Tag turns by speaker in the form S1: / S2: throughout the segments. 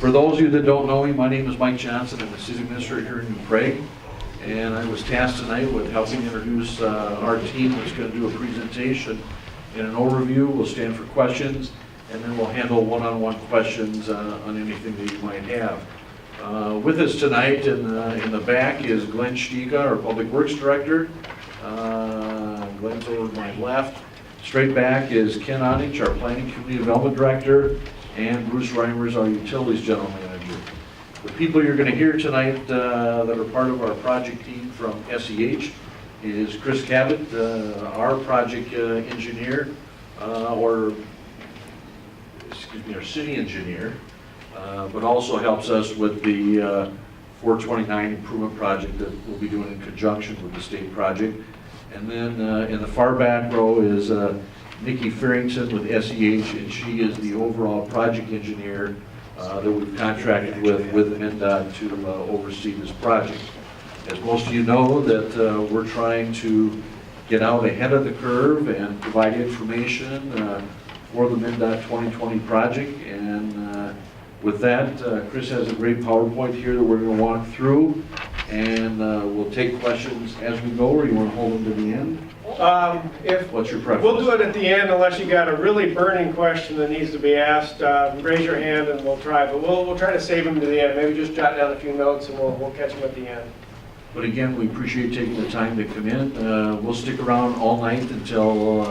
S1: For those of you that don't know me, my name is Mike Johnson. I'm the city administrator here in New Prague, and I was tasked tonight with helping introduce our team that's going to do a presentation and an overview. We'll stand for questions, and then we'll handle one-on-one questions on anything that you might have. With us tonight in the back is Glen, our Public Works Director. Glen's over to my left. Straight back is Ken Onich, our Planning Community Development Director, and Bruce Reimers, our Utilities General Manager. The people you're going to hear tonight that are part of our project team from SEH is Chris Cavett, our project engineer, our city engineer, but also helps us with the 429 improvement project that we'll be doing in conjunction with the state project. And then in the far back row is Nikki Farrington with SEH, and she is the overall project engineer that we've contracted with MnDOT to oversee this project. As most of you know, that we're trying to get out ahead of the curve and provide information for the MnDOT 2020 project. And with that, Chris has a great PowerPoint here that we're going to walk through, and we'll take questions as we go, or you want to hold them to the end? What's your preference?
S2: We'll do it at the end unless you got a really burning question that needs to be asked. Raise your hand and we'll try, but we'll try to save them to the end. Maybe just jot down a few notes and we'll catch them at the end.
S1: But again, we appreciate taking the time to come in. We'll stick around all night until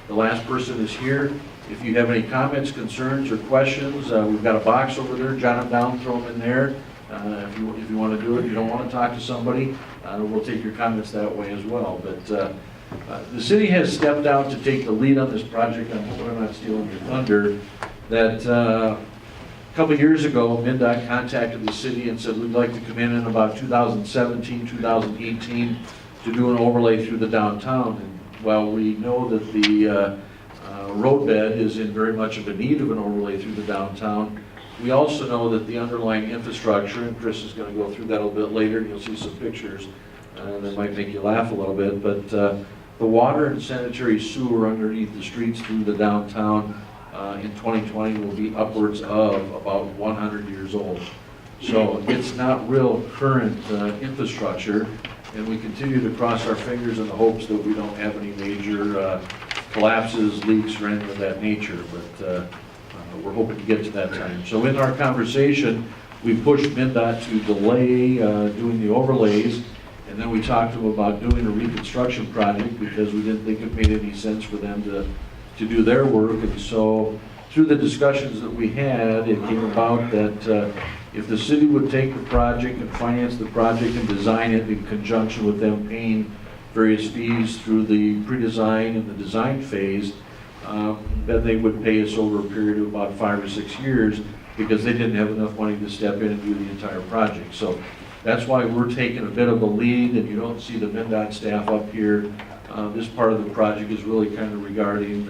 S1: the last person is here. If you have any comments, concerns, or questions, we've got a box over there. Jot them down, throw them in there. If you want to do it, you don't want to talk to somebody, we'll take your comments that way as well. But the city has stepped out to take the lead on this project. I'm hoping I'm not stealing your thunder. That a couple of years ago, MnDOT contacted the city and said we'd like to come in about 2017, 2018 to do an overlay through the downtown. And while we know that the roadbed is in very much of a need of an overlay through the downtown, we also know that the underlying infrastructure, and Chris is going to go through that a little bit later, and you'll see some pictures that might make you laugh a little bit, but the water and sanitary sewer underneath the streets through the downtown in 2020 will be upwards of about 100 years old. So it's not real current infrastructure, and we continue to cross our fingers in the hopes that we don't have any major collapses, leaks, or anything of that nature. But we're hoping to get to that time. So in our conversation, we pushed MnDOT to delay doing the overlays, and then we talked to them about doing a reconstruction project because we didn't think it made any sense for them to do their work. And so through the discussions that we had, it came about that if the city would take the project and finance the project and design it in conjunction with them paying various fees through the pre-design and the design phase, then they would pay us over a period of about 5 or 6 years because they didn't have enough money to step in and do the entire project. So that's why we're taking a bit of a lead, and you don't see the MnDOT staff up here. This part of the project is really kind of regarding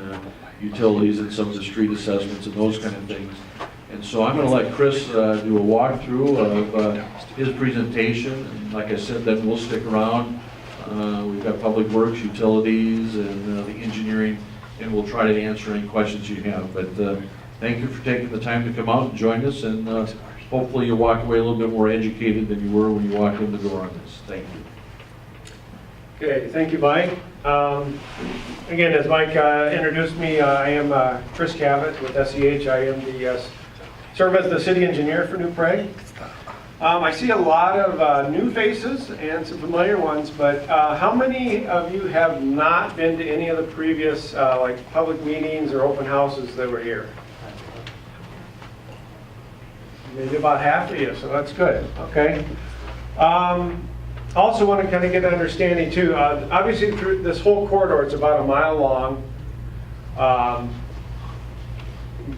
S1: utilities and some of the street assessments and those kind of things. And so I'm going to let Chris do a walkthrough of his presentation, and like I said, then we'll stick around. We've got Public Works, Utilities, and the engineering, and we'll try to answer any questions you have. But thank you for taking the time to come out and join us, and hopefully you'll walk away a little bit more educated than you were when you walked in the door on this. Thank you.
S2: Okay, thank you, Mike. Again, as Mike introduced me, I am Chris Cavett with SEH. I am serve as the city engineer for New Prague. I see a lot of new faces and some familiar ones, but how many of you have not been to any of the previous like public meetings or open houses that were here? Maybe about half of you, so that's good. Okay. Also want to kind of get an understanding too. Obviously through this whole corridor, it's about a mile long.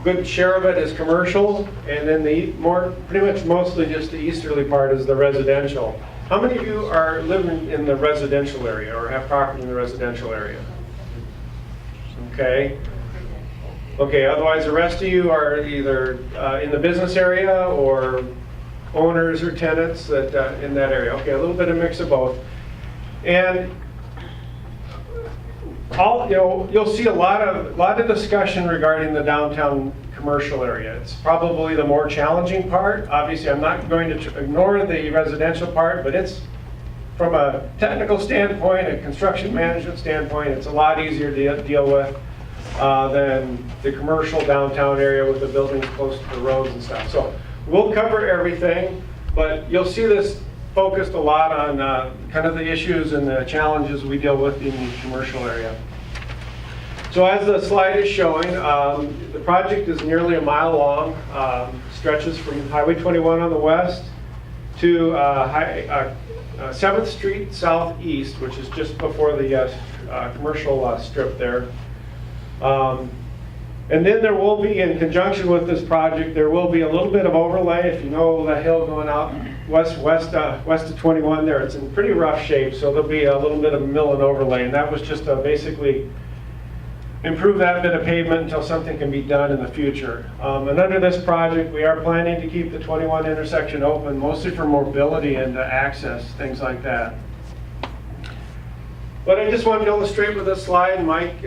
S2: Good share of it is commercial, and then pretty much mostly just the easterly part is the residential. How many of you are living in the residential area or have property in the residential area? Okay. Okay, otherwise the rest of you are either in the business area or owners or tenants that in that area. Okay, a little bit of mix of both. And You'll see a lot of discussion regarding the downtown commercial area. It's probably the more challenging part. Obviously, I'm not going to ignore the residential part, but it's from a technical standpoint, a construction management standpoint, it's a lot easier to deal with than the commercial downtown area with the buildings close to the roads and stuff. So we'll cover everything, but you'll see this focused a lot on kind of the issues and the challenges we deal with in the commercial area. So as the slide is showing, the project is nearly a mile long, stretches from Highway 21 on the west to 7th Street Southeast, which is just before the commercial strip there. And then there will be, in conjunction with this project, there will be a little bit of overlay. If you know the hill going out west of 21 there, it's in pretty rough shape, so there'll be a little bit of mill and overlay, and that was just to basically improve that bit of pavement until something can be done in the future. And under this project, we are planning to keep the 21 intersection open, mostly for mobility and access, things like that. What I just wanted to illustrate with this slide, and Mike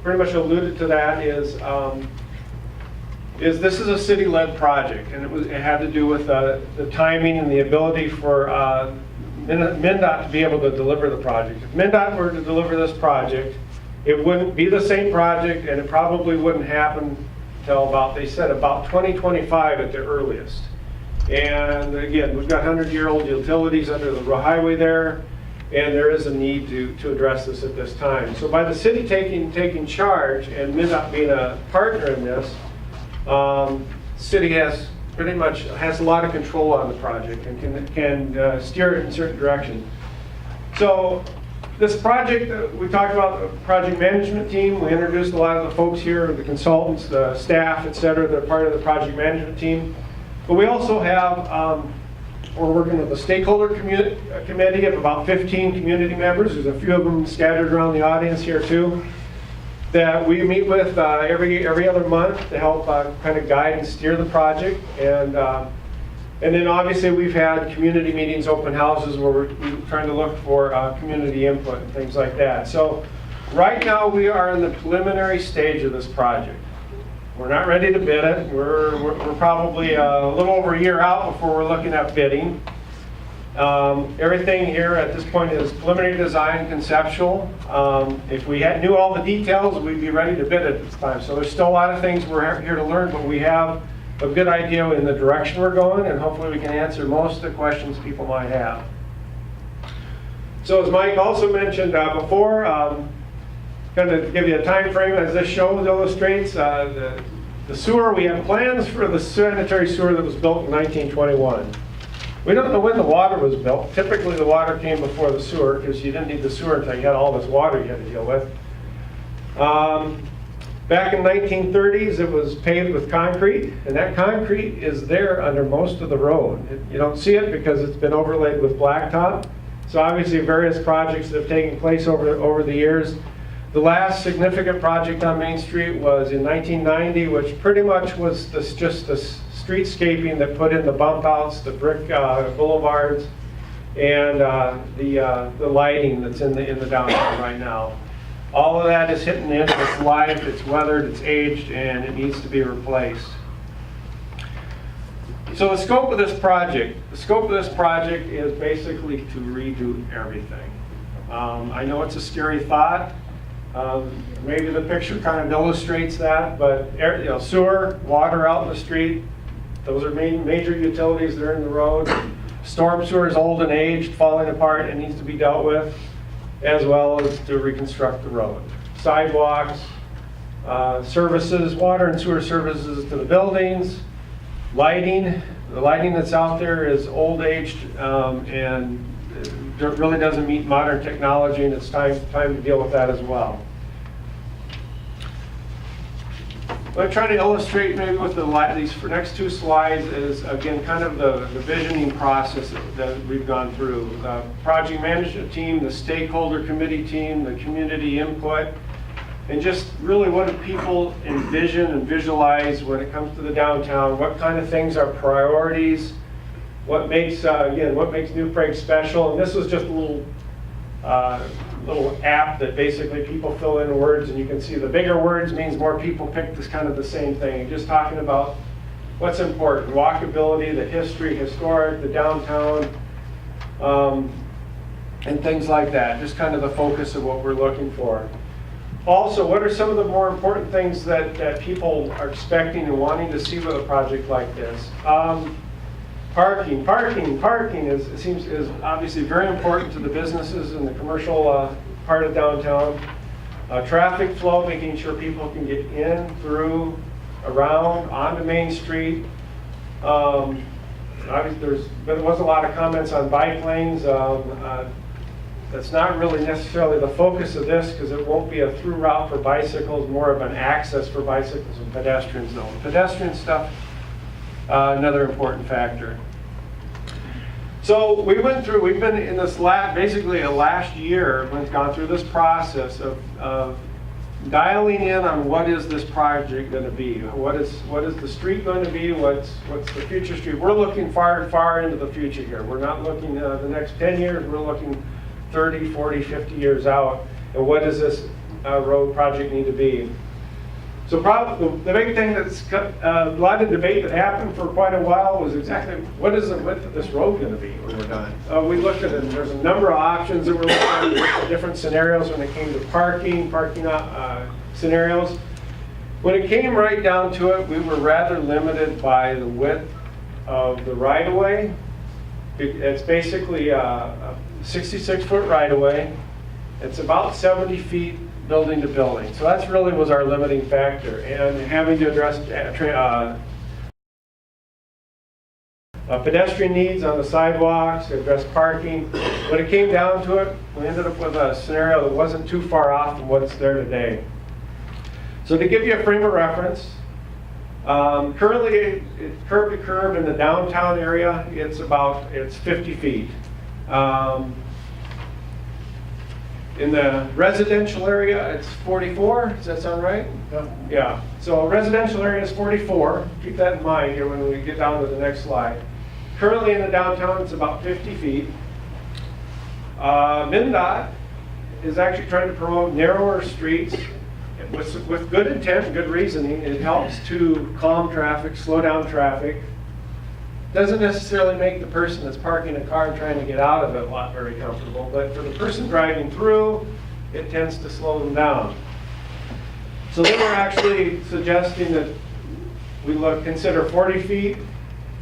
S2: pretty much alluded to that, is this is a city-led project, and it had to do with the timing and the ability for MnDOT to be able to deliver the project. If MnDOT were to deliver this project, it wouldn't be the same project, and it probably wouldn't happen until about, they said, about 2025 at the earliest. And again, we've got 100-year-old utilities under the highway there, and there is a need to address this at this time. So by the city taking charge and MnDOT being a partner in this, city has pretty much has a lot of control on the project and can steer it in certain direction. So this project, we talked about the project management team. We introduced a lot of the folks here, the consultants, the staff, et cetera. They're part of the project management team. But we also have, we're working with a stakeholder committee of about 15 community members. There's a few of them scattered around the audience here too, that we meet with every other month to help kind of guide and steer the project. And then obviously we've had community meetings, open houses, where we're trying to look for community input and things like that. So right now we are in the preliminary stage of this project. We're not ready to bid it. We're probably a little over a year out before we're looking at bidding. Everything here at this point is preliminary design, conceptual. If we knew all the details, we'd be ready to bid at this time. So there's still a lot of things we're here to learn, but we have a good idea in the direction we're going, and hopefully we can answer most of the questions people might have. So as Mike also mentioned before, kind of give you a time frame as this show illustrates, the sewer, we have plans for the sanitary sewer that was built in 1921. We don't know when the water was built. Typically the water came before the sewer because you didn't need the sewer until you had all this water you had to deal with. Back in 1930s, it was paved with concrete, and that concrete is there under most of the road. You don't see it because it's been overlaid with blacktop. So obviously various projects that have taken place over the years. The last significant project on Main Street was in 1990, which pretty much was just the streetscaping that put in the bump outs, the brick boulevards, and the lighting that's in the downtown right now. All of that is hitting the end of its life, it's weathered, it's aged, and it needs to be replaced. So the scope of this project is basically to redo everything. I know it's a scary thought. Maybe the picture kind of illustrates that, but sewer, water out in the street, those are major utilities that are in the road. Storm sewer is old and aged, falling apart, and needs to be dealt with, as well as to reconstruct the road. Sidewalks, services, water and sewer services to the buildings, lighting. The lighting that's out there is old aged and it really doesn't meet modern technology, and it's time to deal with that as well. What I'm trying to illustrate maybe with these next two slides is, again, kind of the visioning process that we've gone through. The project management team, the stakeholder committee team, the community input, and just really what do people envision and visualize when it comes to the downtown, what kind of things are priorities, what makes, again, what makes New Prague special. And this was just a little little app that basically people fill in words, and you can see the bigger words means more people pick this kind of the same thing. Just talking about what's important, walkability, the history, historic, the downtown, and things like that. Just kind of the focus of what we're looking for. Also, what are some of the more important things that people are expecting and wanting to see with a project like this? Parking is obviously very important to the businesses and the commercial part of downtown. Traffic flow, making sure people can get in, through, around, onto Main Street. Obviously, there was a lot of comments on bike lanes. That's not really necessarily the focus of this because it won't be a through route for bicycles, more of an access for bicycles and pedestrians though. Pedestrian stuff, another important factor. So we've been in this basically last year, we've gone through this process of dialing in on what is this project going to be? What is the street going to be? What's the future street? We're looking far into the future here. We're not looking the next 10 years, we're looking 30, 40, 50 years out, and what does this road project need to be? So probably the big thing that's a lot of debate that happened for quite a while was exactly what is the width of this road going to be when we're done? We looked at it, and there's a number of options that we're looking at, different scenarios when it came to parking scenarios. When it came right down to it, we were rather limited by the width of the right-of-way. It's basically a 66-foot right-of-way. It's about 70 feet building to building. So that's really was our limiting factor. And having to address pedestrian needs on the sidewalks, address parking. When it came down to it, we ended up with a scenario that wasn't too far off from what's there today. So to give you a frame of reference, currently it's curb to curb in the downtown area, it's 50 feet. In the residential area, it's 44. Does that sound right? Yeah. So residential area is 44. Keep that in mind here when we get down to the next slide. Currently in the downtown, it's about 50 feet. MnDOT is actually trying to promote narrower streets with good intent and good reasoning. It helps to calm traffic, slow down traffic. Doesn't necessarily make the person that's parking a car and trying to get out of it very comfortable, but for the person driving through, it tends to slow them down. So they were actually suggesting that we consider 40 feet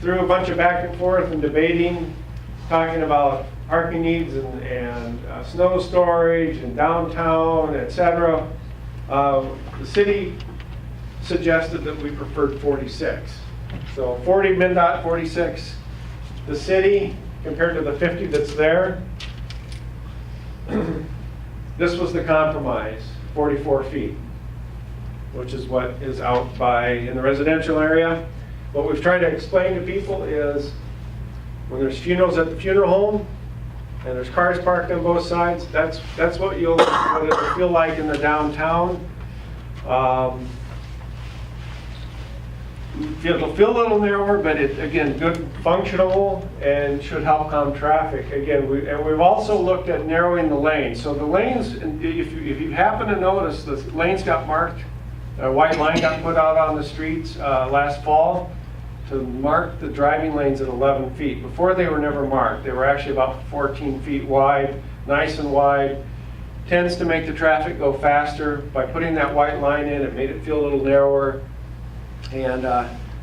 S2: through a bunch of back and forth and debating, talking about parking needs and snow storage and downtown, etc. The city suggested that we preferred 46. So 40 MnDOT, 46 the city, compared to the 50 that's there. This was the compromise, 44 feet, which is what is out in the residential area. What we've tried to explain to people is when there's funerals at the funeral home and there's cars parked on both sides, that's what it'll feel like in the downtown. It'll feel a little narrower, but again, good, functional, and should help calm traffic. Again, we've also looked at narrowing the lanes. So the lanes, if you happen to notice, the lanes got marked. A white line got put out on the streets last fall to mark the driving lanes at 11 feet. Before they were never marked. They were actually about 14 feet wide, nice and wide. Tends to make the traffic go faster. By putting that white line in, it made it feel a little narrower. And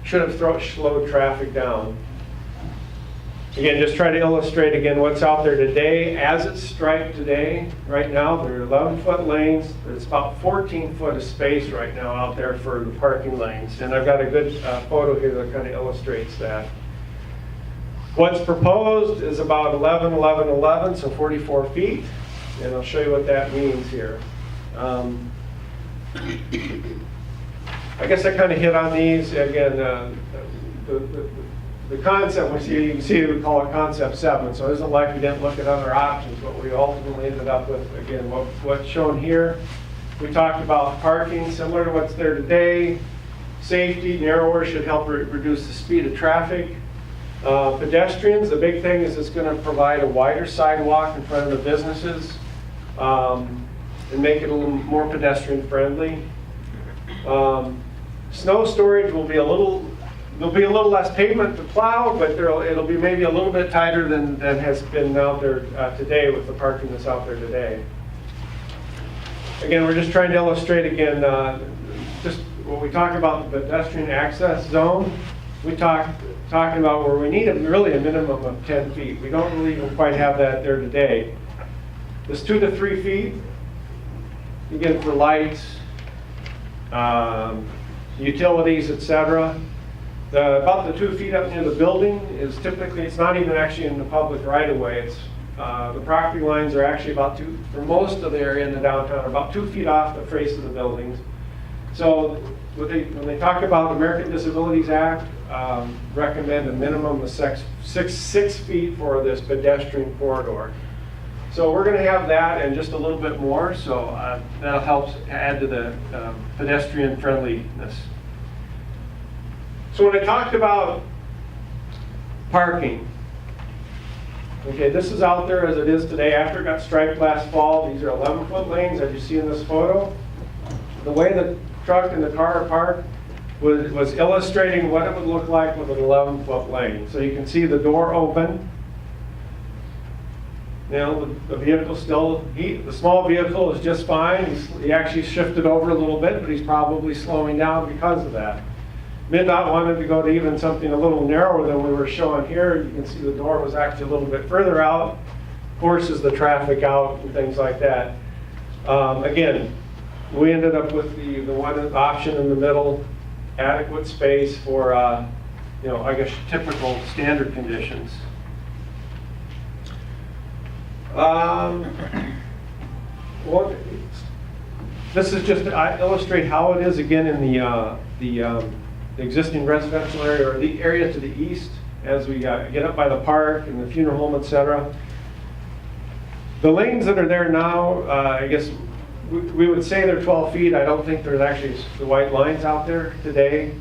S2: should have slowed traffic down. Again, just try to illustrate again what's out there today. As it's striped today, right now, there are 11-foot lanes. There's about 14 foot of space right now out there for the parking lanes. And I've got a good photo here that kind of illustrates that. What's proposed is about 11, 11, 11, so 44 feet. And I'll show you what that means here. I guess I kind of hit on these. Again, the concept, you can see we call it Concept 7, so it isn't like we didn't look at other options, but we ultimately ended up with, again, what's shown here. We talked about parking, similar to what's there today. Safety, narrower, should help reduce the speed of traffic. Pedestrians, the big thing is it's going to provide a wider sidewalk in front of the businesses. and make it a little more pedestrian friendly. Snow storage will be there'll be a little less pavement to plow, but it'll be maybe a little bit tighter than has been out there today with the parking that's out there today. Again, we're just trying to illustrate again, just when we talk about the pedestrian access zone, we talking about where we need really a minimum of 10 feet. We don't really even quite have that there today. This 2 to 3 feet, again, for lights, utilities, etc. About the 2 feet up near the building is typically, it's not even actually in the public right of way. It's the property lines are actually about for most of the area in the downtown, are about 2 feet off the face of the buildings. So when they talk about the American Disabilities Act, recommend a minimum of six feet for this pedestrian corridor. So we're going to have that and just a little bit more, so that'll help add to the pedestrian friendliness. So when I talked about parking, okay, this is out there as it is today. After it got striped last fall, these are 11-foot lanes, as you see in this photo. The way the truck and the car are parked was illustrating what it would look like with an 11-foot lane. So you can see the door open. Now the vehicle still, the small vehicle is just fine. He actually shifted over a little bit, but he's probably slowing down because of that. MnDOT wanted to go to even something a little narrower than we were showing here. You can see the door was actually a little bit further out, forces the traffic out and things like that. Again, we ended up with the one option in the middle, adequate space for, I guess typical standard conditions. This is just to illustrate how it is again in the existing residential area, or the area to the east as we get up by the park and the funeral home, etc. The lanes that are there now, I guess we would say they're 12 feet. I don't think there's actually the white lines out there today.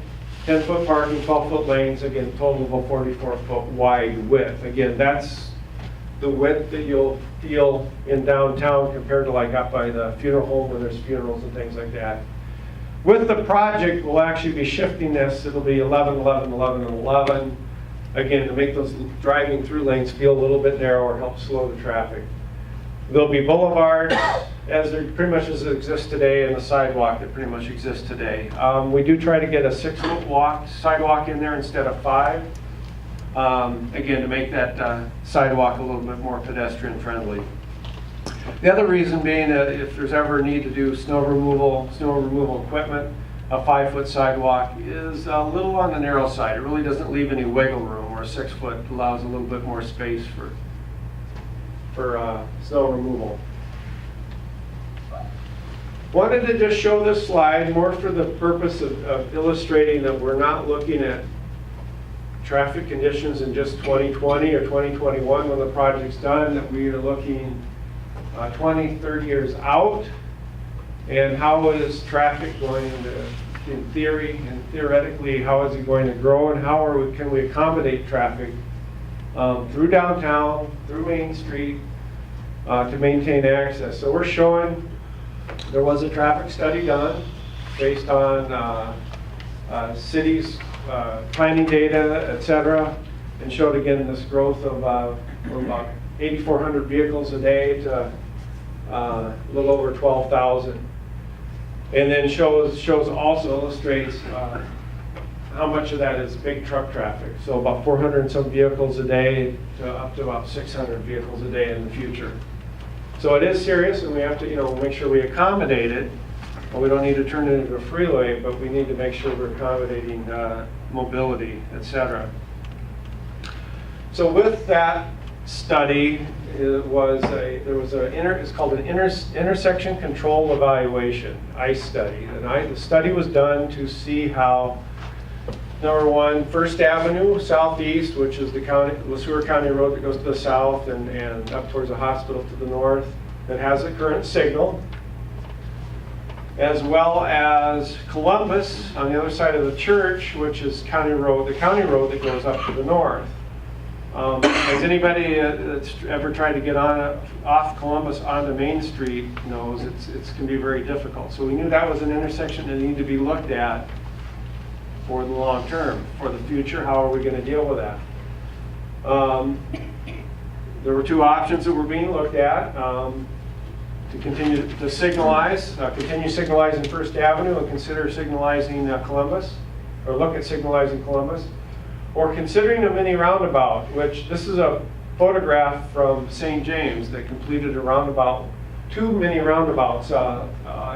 S2: 10-foot parking, 12-foot lanes, again, total of a 44-foot wide width. Again, that's the width that you'll feel in downtown compared to like up by the funeral home where there's funerals and things like that. With the project, we'll actually be shifting this. It'll be 11, 11, 11, and 11. Again, to make those driving through lanes feel a little bit narrower, help slow the traffic. There'll be boulevards, as there pretty much as it exists today, and the sidewalk that pretty much exists today. We do try to get a 6-foot sidewalk in there instead of 5. Again, to make that sidewalk a little bit more pedestrian friendly. The other reason being that if there's ever a need to do snow removal equipment, a 5-foot sidewalk is a little on the narrow side. It really doesn't leave any wiggle room, where a 6-foot allows a little bit more space for snow removal. Wanted to just show this slide more for the purpose of illustrating that we're not looking at traffic conditions in just 2020 or 2021 when the project's done, that we are looking 20, 30 years out, and how is traffic going to, in theory and theoretically, how is it going to grow, and how can we accommodate traffic through downtown, through Main Street, to maintain access. So we're showing, there was a traffic study done based on cities' planning data, etc., and showed again this growth of from about 8,400 vehicles a day to a little over 12,000. And then also illustrates how much of that is big truck traffic. So about 400 and some vehicles a day to up to about 600 vehicles a day in the future. So it is serious, and we have to make sure we accommodate it. Well, we don't need to turn it into a freeway, but we need to make sure we're accommodating mobility, etc. So with that study, it's called an intersection control evaluation, ICE study. And the study was done to see how, number one, First Avenue Southeast, which is the LeSueur County road that goes to the south and up towards the hospital to the north, that has a current signal, as well as Columbus on the other side of the church, which is the county road that goes up to the north. As anybody that's ever tried to get off Columbus onto Main Street knows, it can be very difficult. So we knew that was an intersection that needed to be looked at for the long term, for the future. How are we going to deal with that? There were two options that were being looked at. To continue to signalize, continue signalizing First Avenue and consider signalizing Columbus, or look at signalizing Columbus, or considering a mini roundabout, which this is a photograph from St. James that completed a roundabout, 2 mini roundabouts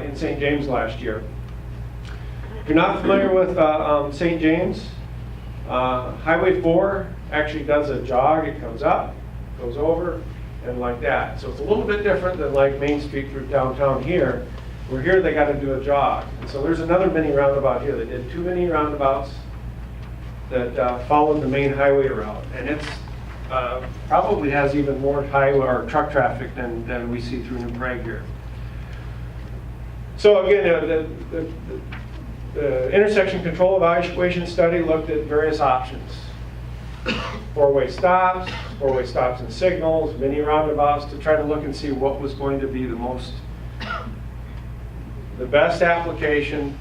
S2: in St. James last year. If you're not familiar with St. James, Highway 4 actually does a jog. It comes up, goes over, and like that. So it's a little bit different than like Main Street through downtown here, where here they got to do a jog. And so there's another mini roundabout here. They did 2 mini roundabouts that followed the main highway route. And it's probably has even more highway or truck traffic than we see through New Prague here. So again, the intersection control evaluation study looked at various options. 4-way stops and signals, mini roundabouts, to try to look and see what was going to be the best application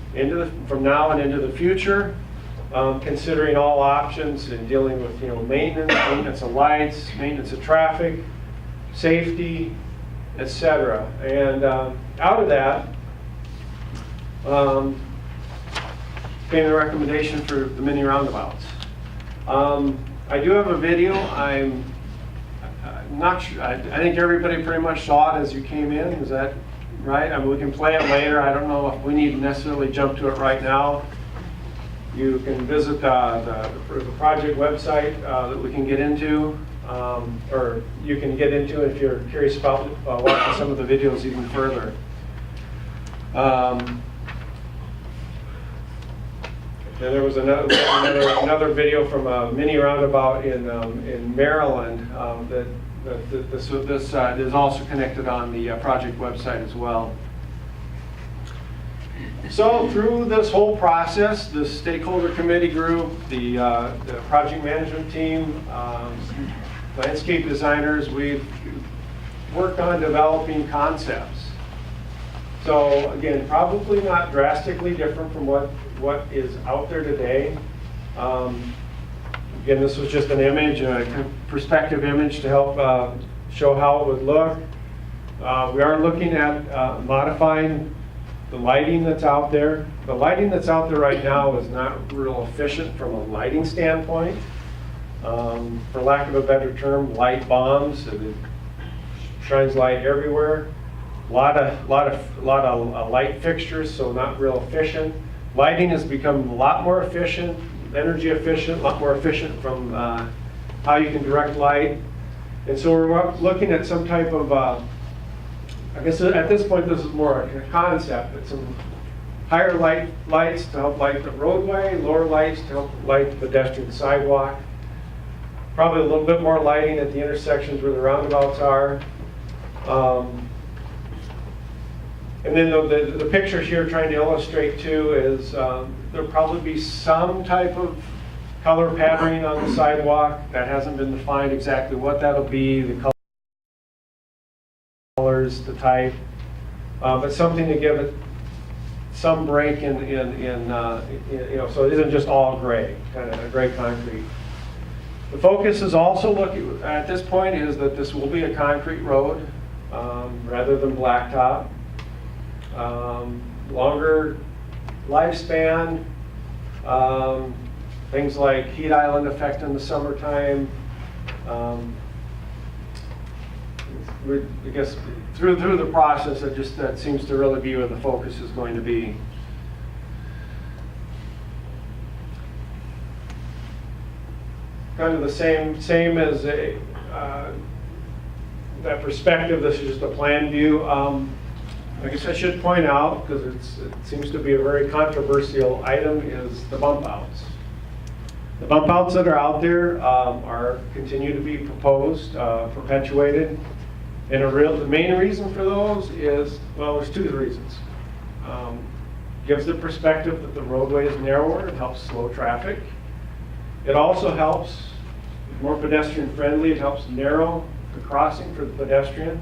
S2: from now and into the future, considering all options and dealing with maintenance of lights, maintenance of traffic, safety, etc. And out of that came the recommendation for the mini roundabouts. I do have a video. I'm not sure. I think everybody pretty much saw it as you came in. Is that right? I mean, we can play it later. I don't know if we need to necessarily jump to it right now. You can visit the project website that we can get into, or you can get into if you're curious about watching some of the videos even further. And there was another video from a mini roundabout in Maryland this is also connected on the project website as well. So through this whole process, the stakeholder committee group, the project management team, landscape designers, we've worked on developing concepts. So again, probably not drastically different from what is out there today. Again, this was just an image, a perspective image to help show how it would look. We are looking at modifying the lighting that's out there. The lighting that's out there right now is not real efficient from a lighting standpoint. For lack of a better term, light bombs. It shines light everywhere. A lot of light fixtures, so not real efficient. Lighting has become a lot more efficient, energy efficient, a lot more efficient from how you can direct light. And so we're looking at some type of, I guess at this point this is more a concept, but some higher lights to help light the roadway, lower lights to help light the pedestrian sidewalk. Probably a little bit more lighting at the intersections where the roundabouts are. And then the picture here trying to illustrate too is there'll probably be some type of color patterning on the sidewalk. That hasn't been defined exactly what that'll be, the colors, the type, but something to give it some break in so it isn't just all gray, kind of a gray concrete. The focus is also looking at this point is that this will be a concrete road rather than blacktop. Longer lifespan, things like heat island effect in the summertime. I guess through the process, that seems to really be where the focus is going to be. Kind of the same as that perspective. This is just a plan view. I guess I should point out, because it seems to be a very controversial item, is the bump outs. The bump outs that are out there continue to be proposed, perpetuated. And the main reason for those is, well, there's two reasons. Gives the perspective that the roadway is narrower, it helps slow traffic. It also helps more pedestrian friendly. It helps narrow the crossing for the pedestrian.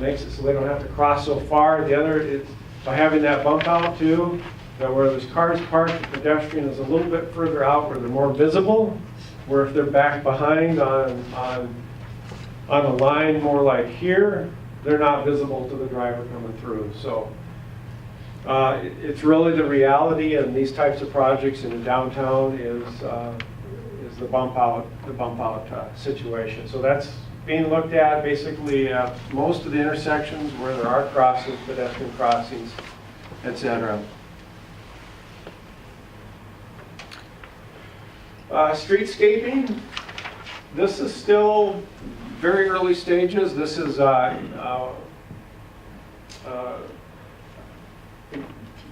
S2: Makes it so they don't have to cross so far. The other is by having that bump out too, that where there's cars parked, the pedestrian is a little bit further out where they're more visible. Where if they're back behind on a line more like here, they're not visible to the driver coming through. So it's really the reality in these types of projects in the downtown is the bump out situation. So that's being looked at basically most of the intersections where there are crossings, pedestrian crossings, etc. Streetscaping. This is still very early stages. This is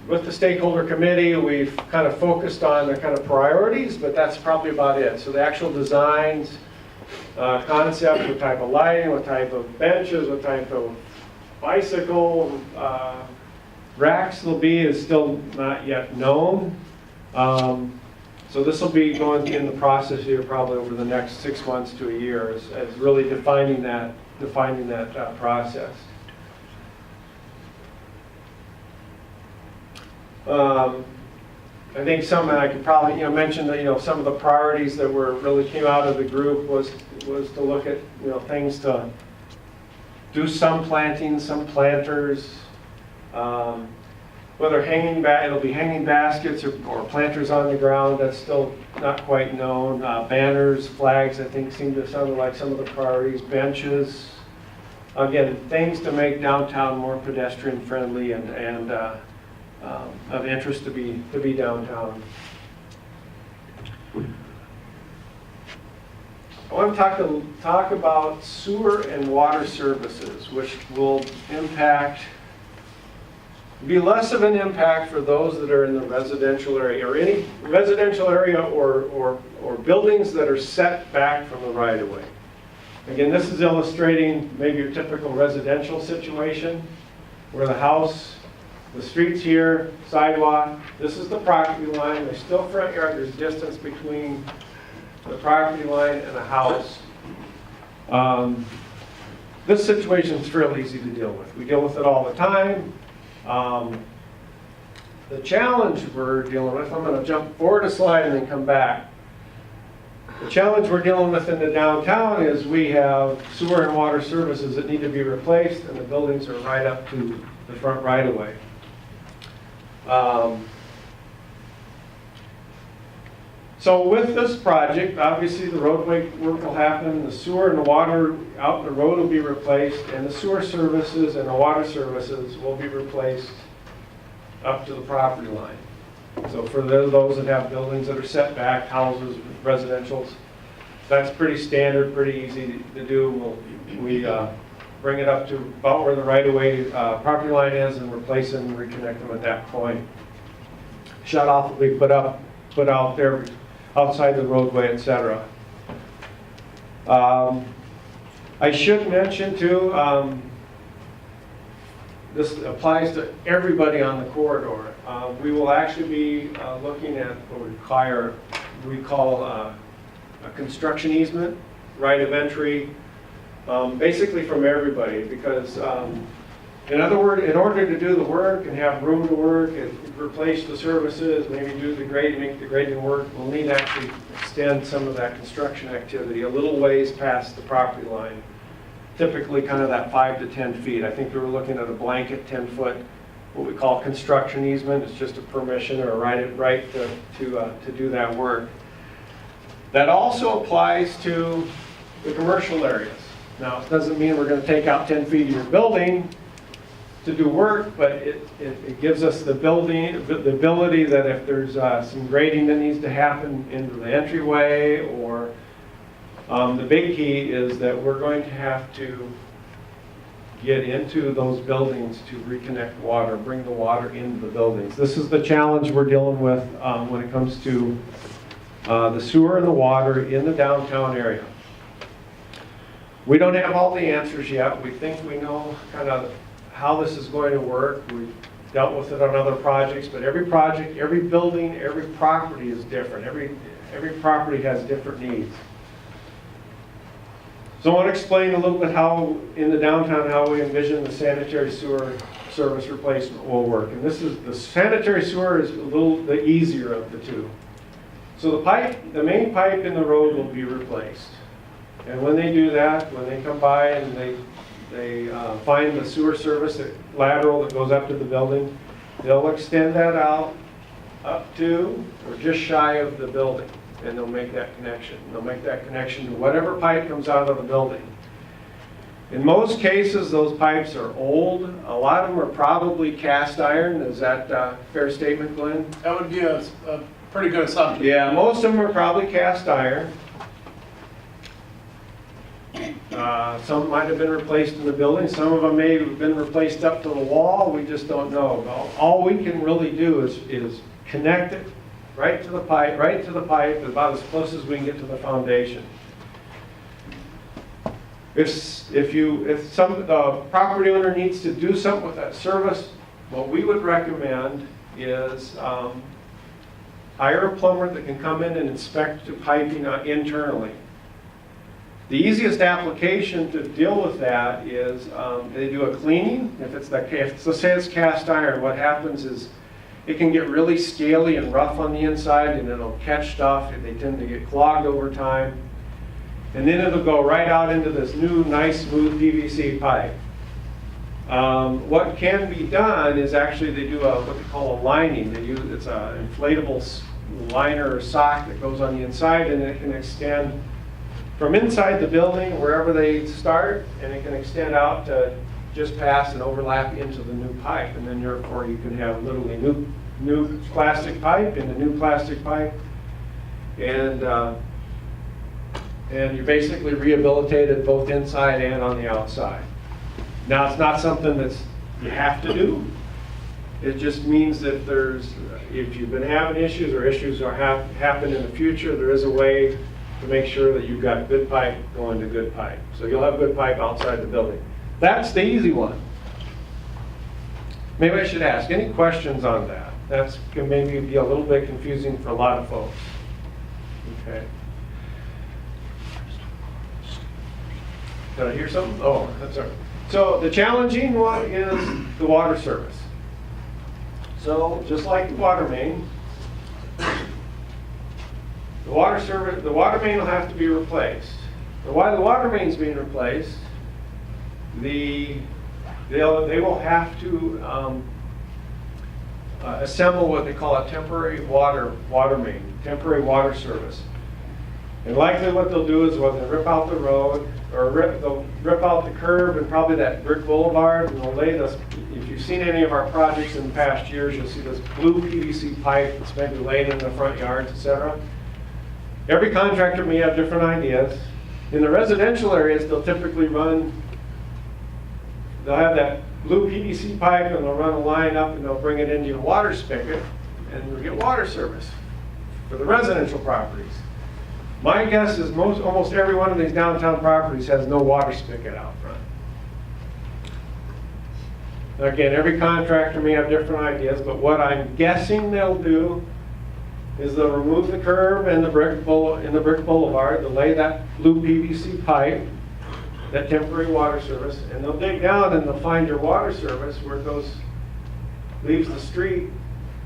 S2: with the stakeholder committee, we've kind of focused on the kind of priorities, but that's probably about it. So the actual designs, concepts, what type of lighting, what type of benches, what type of bicycle racks there'll be is still not yet known. So this will be going in the process here probably over the next 6 months to a year as really defining that process. I think something I could probably mention that some of the priorities that really came out of the group was to look at things to do some planting, some planters. Whether it'll be hanging baskets or planters on the ground, that's still not quite known. Banners, flags, I think seem to sound like some of the priorities. Benches, again, things to make downtown more pedestrian friendly and of interest to be downtown. I want to talk about sewer and water services, which will be less of an impact for those that are in the residential area, or any residential area or buildings that are set back from the right-of-way. Again, this is illustrating maybe your typical residential situation where the house, the street's here, sidewalk, this is the property line, there's still front yard, there's distance between the property line and the house. This situation is fairly easy to deal with. We deal with it all the time. The challenge we're dealing with, I'm going to jump forward a slide and then come back. The challenge we're dealing with in the downtown is we have sewer and water services that need to be replaced, and the buildings are right up to the front right-of-way. So with this project, obviously the roadway work will happen, the sewer and the water out in the road will be replaced, and the sewer services and the water services will be replaced up to the property line. So for those that have buildings that are set back, houses, residentials, that's pretty standard, pretty easy to do. We bring it up to about where the right-of-way property line is and replace them and reconnect them at that point. Shut off will be put out there outside the roadway, etc. I should mention too, this applies to everybody on the corridor. We will actually be looking at what we call a construction easement, right of entry, basically from everybody, because in other words, in order to do the work and have room to work and replace the services, maybe do the grading, make the grading work, we'll need to actually extend some of that construction activity a little ways past the property line. Typically kind of that 5 to 10 feet. I think we were looking at a blanket 10-foot, what we call construction easement. It's just a permission or a right to do that work. That also applies to the commercial areas. Now, it doesn't mean we're going to take out 10 feet of your building to do work, but it gives us the ability that if there's some grading that needs to happen into the entryway, or the big key is that we're going to have to get into those buildings to reconnect water, bring the water into the buildings. This is the challenge we're dealing with when it comes to the sewer and the water in the downtown area. We don't have all the answers yet. We think we know kind of how this is going to work. We've dealt with it on other projects, but every project, every building, every property is different. Every property has different needs. So I want to explain a little bit how, in the downtown, how we envision the sanitary sewer service replacement will work. And this is, the sanitary sewer is the easier of the two. So the main pipe in the road will be replaced. And when they do that, when they come by and they find the sewer service lateral that goes up to the building, they'll extend that out up to or just shy of the building, and they'll make that connection. They'll make that connection to whatever pipe comes out of the building. In most cases, those pipes are old. A lot of them are probably cast iron. Is that a fair statement, Glenn?
S3: That would be a pretty good assumption.
S2: Yeah, most of them are probably cast iron. Some might have been replaced in the building. Some of them may have been replaced up to the wall. We just don't know. All we can really do is connect it right to the pipe, about as close as we can get to the foundation. If some property owner needs to do something with that service, what we would recommend is hire a plumber that can come in and inspect the piping internally. The easiest application to deal with that is they do a cleaning. Let's say it's cast iron, what happens is it can get really scaly and rough on the inside, and it'll catch stuff. They tend to get clogged over time. And then it'll go right out into this new, nice, smooth PVC pipe. What can be done is actually they do what they call a lining. It's an inflatable liner or sock that goes on the inside, and it can extend from inside the building, wherever they start, and it can extend out to just past and overlap into the new pipe. And then therefore you can have literally new plastic pipe into new plastic pipe. And you're basically rehabilitated both inside and on the outside. Now, it's not something that you have to do. It just means that if you've been having issues or issues are happen in the future, there is a way to make sure that you've got good pipe going to good pipe. So you'll have good pipe outside the building. That's the easy one. Maybe I should ask, any questions on that? That's can maybe be a little bit confusing for a lot of folks. Okay. Did I hear something? Oh, that's all right. So the challenging one is the water service. So just like the water main, the water main will have to be replaced. And while the water main's being replaced, they will have to assemble what they call a temporary water main, temporary water service. And likely what they'll do is they'll rip out the road, or they'll rip out the curb and probably that brick boulevard, and they'll lay this. If you've seen any of our projects in the past years, you'll see this blue PVC pipe that's maybe laid in the front yards, etc. Every contractor may have different ideas. In the residential areas, they'll typically they'll have that blue PVC pipe, and they'll run a line up and they'll bring it into your water spigot, and you'll get water service for the residential properties. My guess is almost every one of these downtown properties has no water spigot out front. Again, every contractor may have different ideas, but what I'm guessing they'll do is they'll remove the curb and the brick boulevard, they'll lay that blue PVC pipe, that temporary water service, and they'll dig down and they'll find your water service where it leaves the street,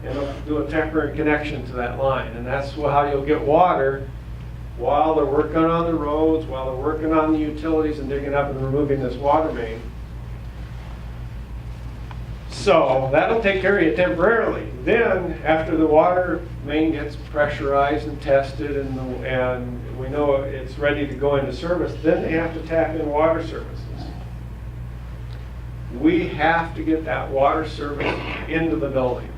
S2: and they'll do a temporary connection to that line. And that's how you'll get water while they're working on the roads, while they're working on the utilities and digging up and removing this water main. So that'll take care of you temporarily. Then, after the water main gets pressurized and tested and we know it's ready to go into service, then they have to tap in water services. We have to get that water service into the building.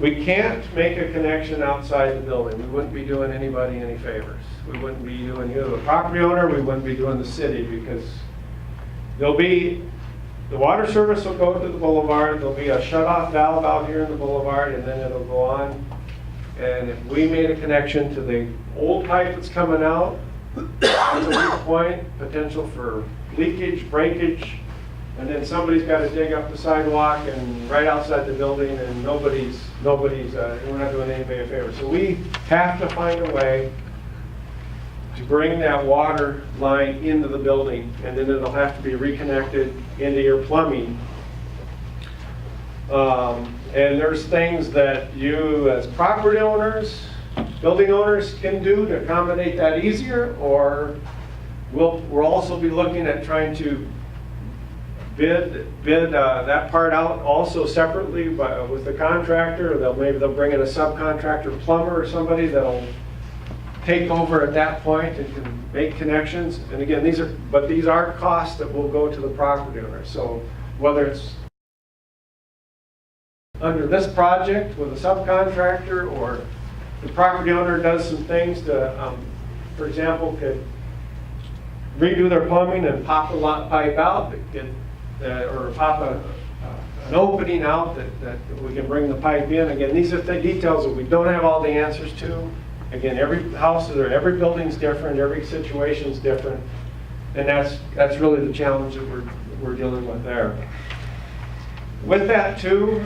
S2: We can't make a connection outside the building. We wouldn't be doing anybody any favors. We wouldn't be doing you, the property owner, we wouldn't be doing the city, because the water service will go to the boulevard, there'll be a shut-off valve out here in the boulevard, and then it'll go on. And if we made a connection to the old pipe that's coming out, there's a weak point, potential for leakage, breakage, and then somebody's got to dig up the sidewalk and right outside the building, and we're not doing anybody a favor. So we have to find a way to bring that water line into the building, and then it'll have to be reconnected into your plumbing. And there's things that you as property owners, building owners can do to accommodate that easier, or we'll also be looking at trying to bid that part out also separately with the contractor. Maybe they'll bring in a subcontractor plumber or somebody that'll take over at that point and can make connections. And again, these are costs that will go to the property owner. So whether it's under this project with a subcontractor, or the property owner does some things to, for example, could redo their plumbing and pop a lot pipe out, or pop an opening out that we can bring the pipe in. Again, these are the details that we don't have all the answers to. Again, every house or every building's different, every situation's different, and that's really the challenge that we're dealing with there. With that too,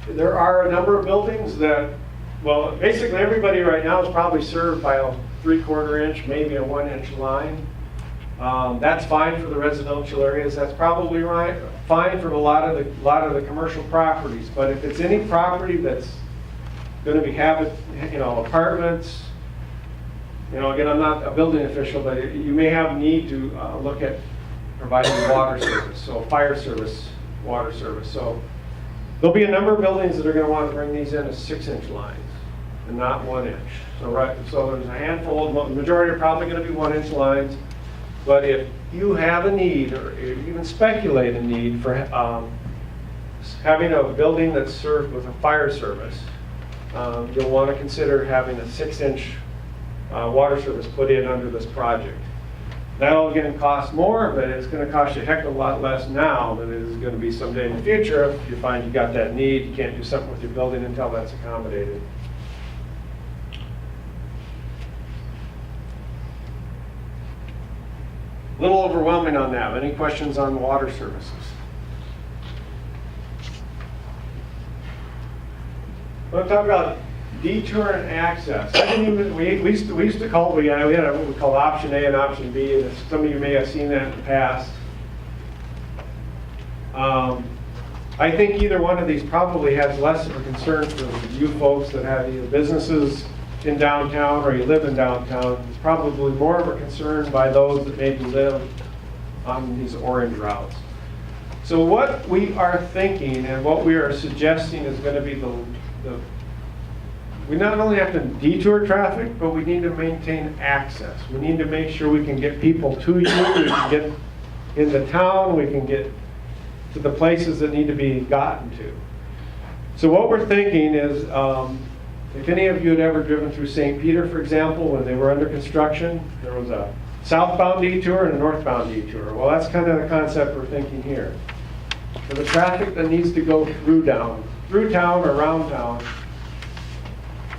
S2: there are a number of buildings that, well, basically everybody right now is probably served by a 3/4 inch, maybe a 1 inch line. That's fine for the residential areas. That's probably fine for a lot of the commercial properties. But if it's any property that's going to be apartments, again, I'm not a building official, but you may have need to look at providing water service, so fire service, water service. So there'll be a number of buildings that are going to want to bring these in as 6-inch lines and not 1 inch. So there's a handful, the majority are probably going to be 1 inch lines. But if you have a need, or even speculate a need for having a building that's served with a fire service, you'll want to consider having a 6-inch water service put in under this project. That'll again cost more, but it's going to cost you a heck of a lot less now than it is going to be someday in the future. If you find you got that need, you can't do something with your building until that's accommodated. A little overwhelming on that. Any questions on water services? I want to talk about detour and access. We used to call, we had what we call option A and option B, and some of you may have seen that in the past. I think either one of these probably has less of a concern for you folks that have either businesses in downtown or you live in downtown. It's probably more of a concern by those that maybe live on these orange routes. So what we are thinking and what we are suggesting is going to be we not only have to detour traffic, but we need to maintain access. We need to make sure we can get people to you, we can get into town, we can get to the places that need to be gotten to. So what we're thinking is, if any of you had ever driven through St. Peter, for example, when they were under construction, there was a southbound detour and a northbound detour. Well, that's kind of the concept we're thinking here. For the traffic that needs to go through town or around town,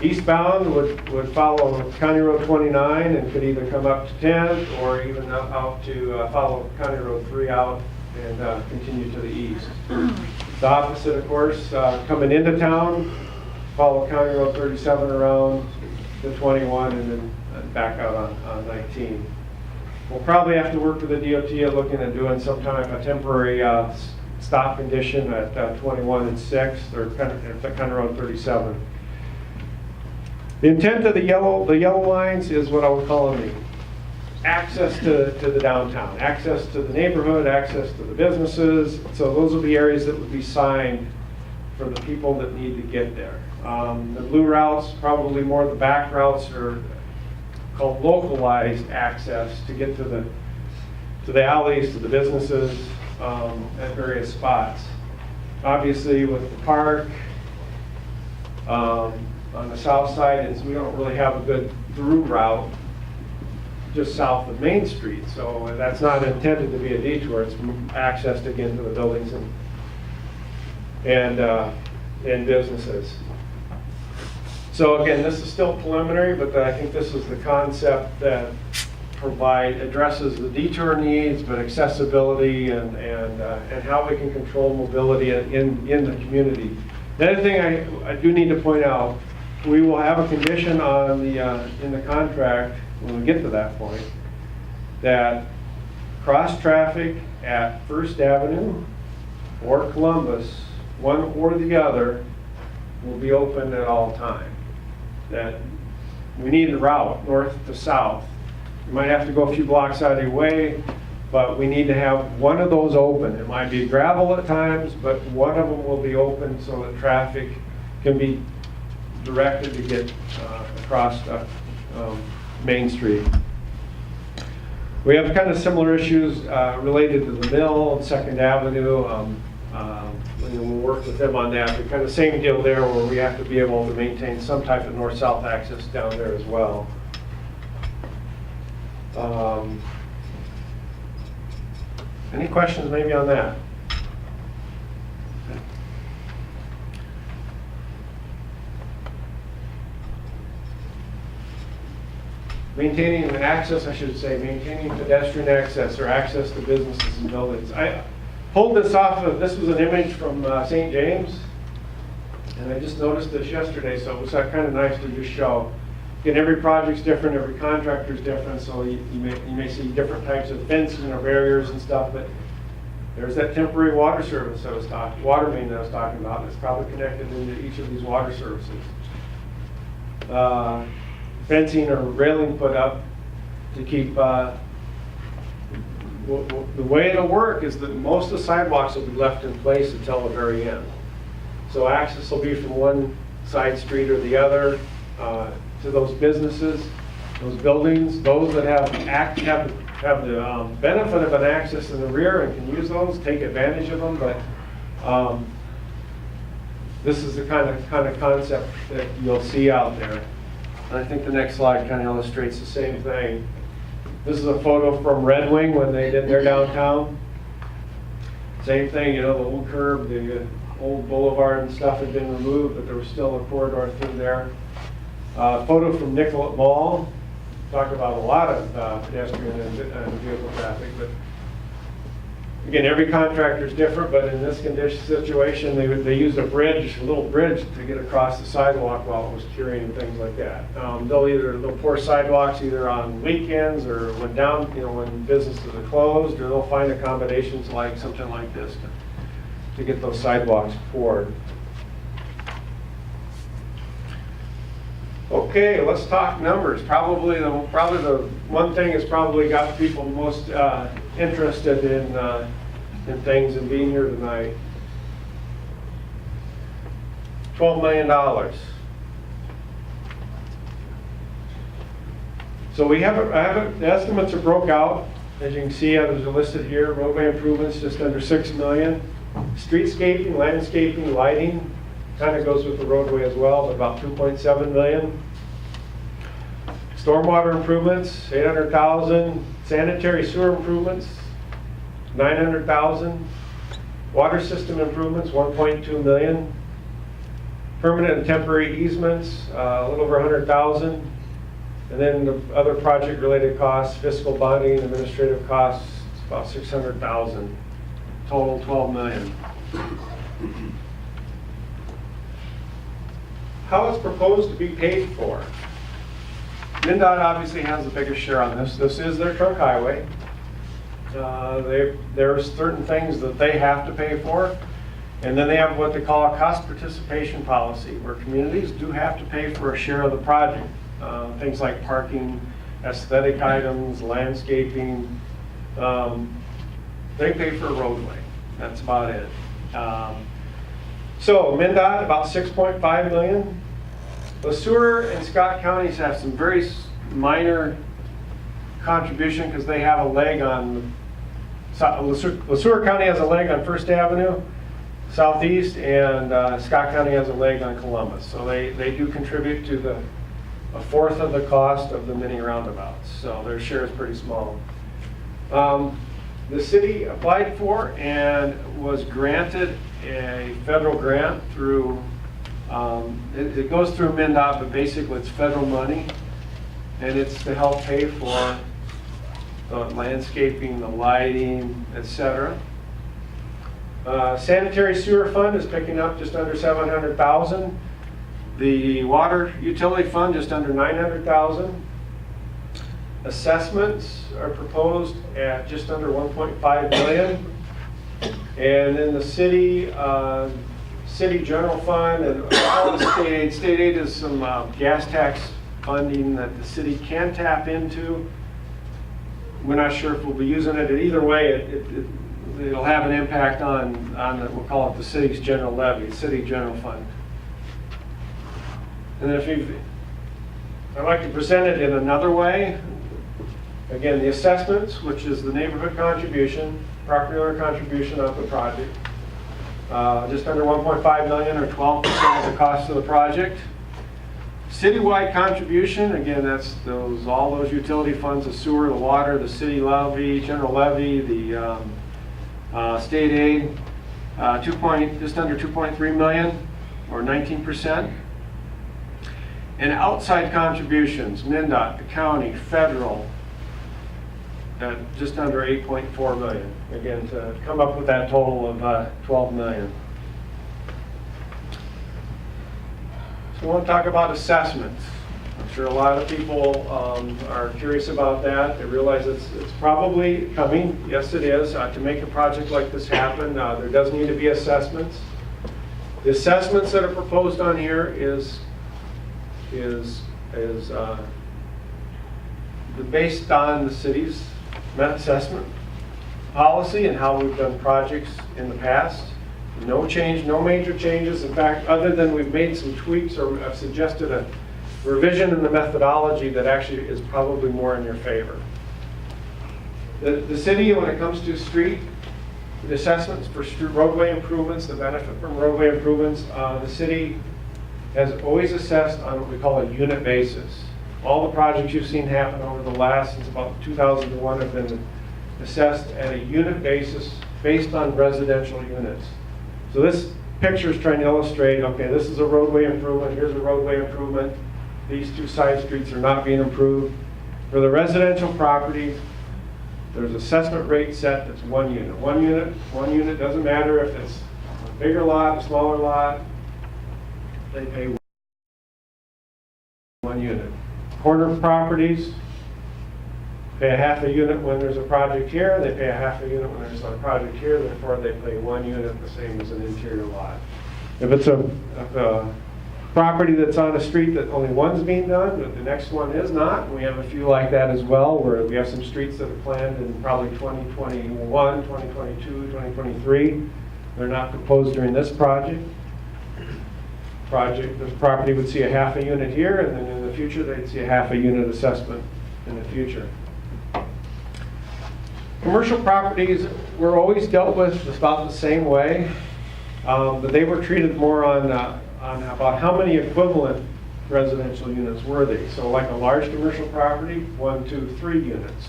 S2: eastbound would follow County Road 29 and could either come up to 10th or even out to follow County Road 3 out and continue to the east. The opposite, of course, coming into town, follow County Road 37 around to 21 and then back out on 19. We'll probably have to work with the DOT at looking at doing sometime a temporary stop condition at 21 and 6th or County Road 37. The intent of the yellow lines is what I would call the access to the downtown, access to the neighborhood, access to the businesses. So those will be areas that would be signed for the people that need to get there. The blue routes, probably more the back routes, are called localized access to get to the alleys, to the businesses at various spots. Obviously with the park, on the south side, we don't really have a good through route just south of Main Street, so that's not intended to be a detour. It's accessed again to the buildings and businesses. So again, this is still preliminary, but I think this is the concept that addresses the detour needs, but accessibility and how we can control mobility in the community. The other thing I do need to point out, we will have a condition on in the contract when we get to that point, that cross-traffic at First Avenue or Columbus, one or the other, will be open at all time. That we need a route north to south. You might have to go a few blocks out of your way, but we need to have one of those open. It might be gravel at times, but one of them will be open so that traffic can be directed to get across Main Street. We have kind of similar issues related to the mill and Second Avenue. We'll work with them on that, but kind of same deal there where we have to be able to maintain some type of north-south access down there as well. Any questions maybe on that? Maintaining access, I should say, maintaining pedestrian access or access to businesses and buildings. I pulled this off of, this was an image from St. James, and I just noticed this yesterday, so it was kind of nice to just show. Again, every project's different, every contractor's different, so you may see different types of fences or barriers and stuff, but there's that temporary water service water main that I was talking about. It's probably connected into each of these water services. Fencing or railing put up to keep, the way it'll work is that most of the sidewalks will be left in place until the very end. So access will be from one side street or the other to those businesses, those buildings. Those that have the benefit of an access in the rear and can use those, take advantage of them, but this is the kind of concept that you'll see out there. And I think the next slide kind of illustrates the same thing. This is a photo from Red Wing when they did their downtown. Same thing, you know, the old curb, the old boulevard and stuff had been removed, but there was still a corridor through there. Photo from Nicollet Mall. Talk about a lot of pedestrian and vehicle traffic, but again, every contractor is different, but in this situation, they used a bridge, a little bridge to get across the sidewalk while it was curing and things like that. They'll pour sidewalks either on weekends or when businesses are closed, or they'll find accommodations like something like this to get those sidewalks poured. Okay, let's talk numbers. Probably the one thing that's probably got people most interested in things and being here tonight. $12 million. So we have the estimates are broke out. As you can see, others are listed here. Roadway improvements just under $6 million. Streetscaping, landscaping, lighting kind of goes with the roadway as well, but about $2.7 million. Stormwater improvements, $800,000. Sanitary sewer improvements, $900,000. Water system improvements, $1.2 million. Permanent and temporary easements, a little over $100,000. And then the other project-related costs, fiscal bonding, administrative costs, about $600,000. Total $12 million. How it's proposed to be paid for. MnDOT obviously has the biggest share on this. This is their trunk highway. There's certain things that they have to pay for. And then they have what they call a cost participation policy, where communities do have to pay for a share of the project. Things like parking, aesthetic items, landscaping. They pay for a roadway. That's about it. So MnDOT, about $6.5 million. The sewer and Scott counties have some very minor contribution because they have a leg on, LeSueur County has a leg on First Avenue Southeast, and Scott County has a leg on Columbus. So they do contribute to a fourth of the cost of the mini roundabouts. So their share is pretty small. The city applied for and was granted a federal grant through, it goes through MnDOT, but basically it's federal money, and it's to help pay for the landscaping, the lighting, etc. Sanitary sewer fund is picking up just under $700,000. The water utility fund just under $900,000. Assessments are proposed at just under 1.5 million. And then the city general fund and all the state aid is some gas tax funding that the city can tap into. We're not sure if we'll be using it. Either way, it'll have an impact on we'll call it the city's general levy, city general fund. And then I'd like to present it in another way. Again, the assessments, which is the neighborhood contribution, property owner contribution of the project. Just under 1.5 million or 12% of the cost of the project. Citywide contribution, again, that's all those utility funds, the sewer, the water, the city levy, general levy, the state aid, just under 2.3 million or 19%. And outside contributions, MnDOT, the county, federal, at just under 8.4 million. Again, to come up with that total of 12 million. So I want to talk about assessments. I'm sure a lot of people are curious about that. They realize it's probably coming. Yes, it is. To make a project like this happen, there does need to be assessments. The assessments that are proposed on here is based on the city's assessment policy and how we've done projects in the past. No change, no major changes. In fact, other than we've made some tweaks or I've suggested a revision in the methodology that actually is probably more in your favor. The city, when it comes to street assessments for roadway improvements, the benefit from roadway improvements, the city has always assessed on what we call a unit basis. All the projects you've seen happen over the last, since about 2001, have been assessed at a unit basis based on residential units. So this picture is trying to illustrate, okay, this is a roadway improvement, here's a roadway improvement. These two side streets are not being improved. For the residential properties, there's assessment rate set that's 1 unit. One unit, doesn't matter if it's a bigger lot, a smaller lot, they pay 1 unit. Corner properties pay a half a unit when there's a project here, they pay a half a unit when there's a project here, therefore they pay 1 unit, the same as an interior lot. If it's a property that's on a street that only one's being done, but the next one is not, and we have a few like that as well, where we have some streets that are planned in probably 2021, 2022, 2023. They're not proposed during this project. This property would see a half a unit here, and then in the future they'd see a half a unit assessment in the future. Commercial properties were always dealt with about the same way, but they were treated more on about how many equivalent residential units were they. So like a large commercial property, 1, 2, 3 units.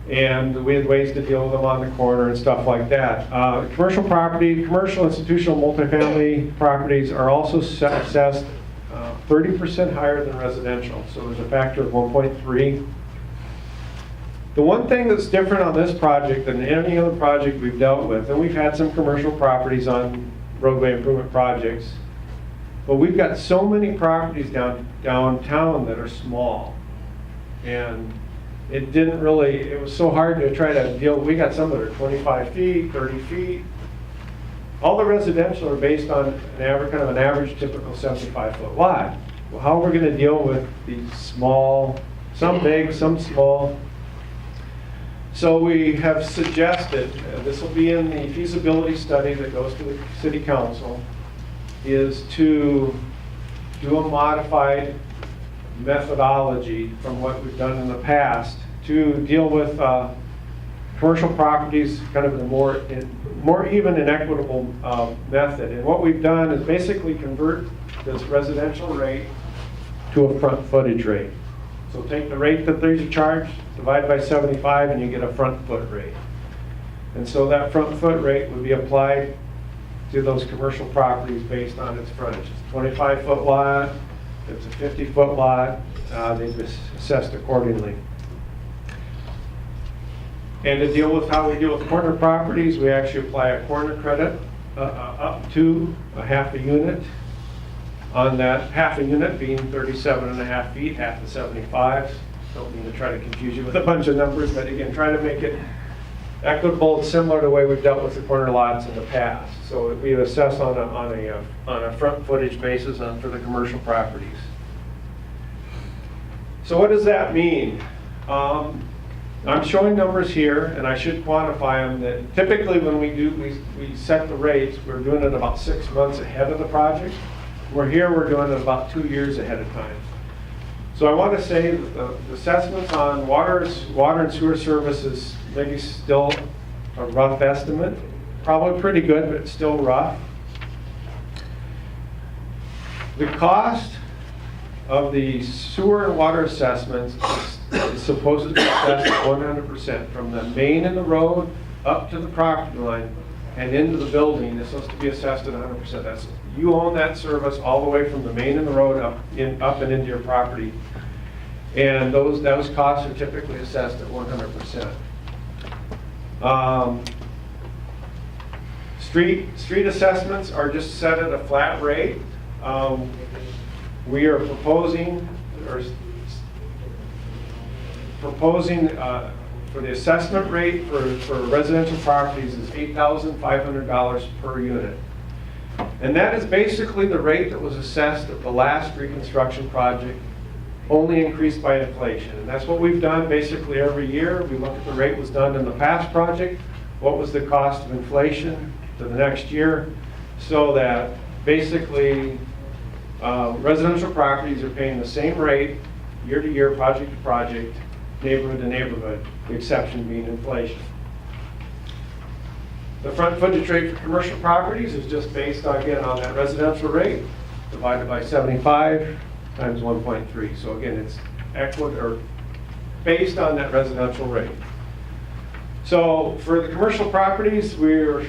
S2: And we had ways to deal with them on the corner and stuff like that. Commercial property, commercial, institutional, multifamily properties are also assessed 30% higher than residential. So there's a factor of 1.3. The one thing that's different on this project than any other project we've dealt with, and we've had some commercial properties on roadway improvement projects, but we've got so many properties downtown that are small. And it was so hard to try to deal. We got some that are 25 feet, 30 feet. All the residential are based on an average typical 75-foot lot. Well, how are we going to deal with these small, some big, some small? So we have suggested, this will be in the feasibility study that goes to the city council, is to do a modified methodology from what we've done in the past to deal with commercial properties kind of in a more even and equitable method. And what we've done is basically convert this residential rate to a front footage rate. So take the rate that these are charged, divide by 75, and you get a front foot rate. And so that front foot rate would be applied to those commercial properties based on its frontage. It's a 25-foot lot, it's a 50-foot lot, they've assessed accordingly. And to deal with how we deal with corner properties, we actually apply a corner credit up to a half a unit. on that, half a unit being 37.5 feet, half the 75. Don't mean to try to confuse you with a bunch of numbers, but again, try to make it equitable, similar to the way we've dealt with the corner lots in the past. So we assess on a front footage basis for the commercial properties. So what does that mean? I'm showing numbers here, and I should quantify them. That typically when we set the rates, we're doing it about 6 months ahead of the project. We're doing it about 2 years ahead of time. So I want to say that the assessments on water and sewer services maybe still a rough estimate. Probably pretty good, but it's still rough. The cost of the sewer and water assessments is supposed to be assessed at 100% from the main in the road up to the property line and into the building. It's supposed to be assessed at 100%. That's, you own that service all the way from the main in the road up and into your property. And those costs are typically assessed at 100%. Street assessments are just set at a flat rate. We are proposing for the assessment rate for residential properties is $8,500 per unit. And that is basically the rate that was assessed at the last reconstruction project, only increased by inflation. And that's what we've done basically every year. We look at the rate was done in the past project, what was the cost of inflation to the next year, so that basically residential properties are paying the same rate year to year, project to project, neighborhood to neighborhood, the exception being inflation. The front footage rate for commercial properties is just based again on that residential rate divided by 75 times 1.3. So again, it's based on that residential rate. So for the commercial properties, we're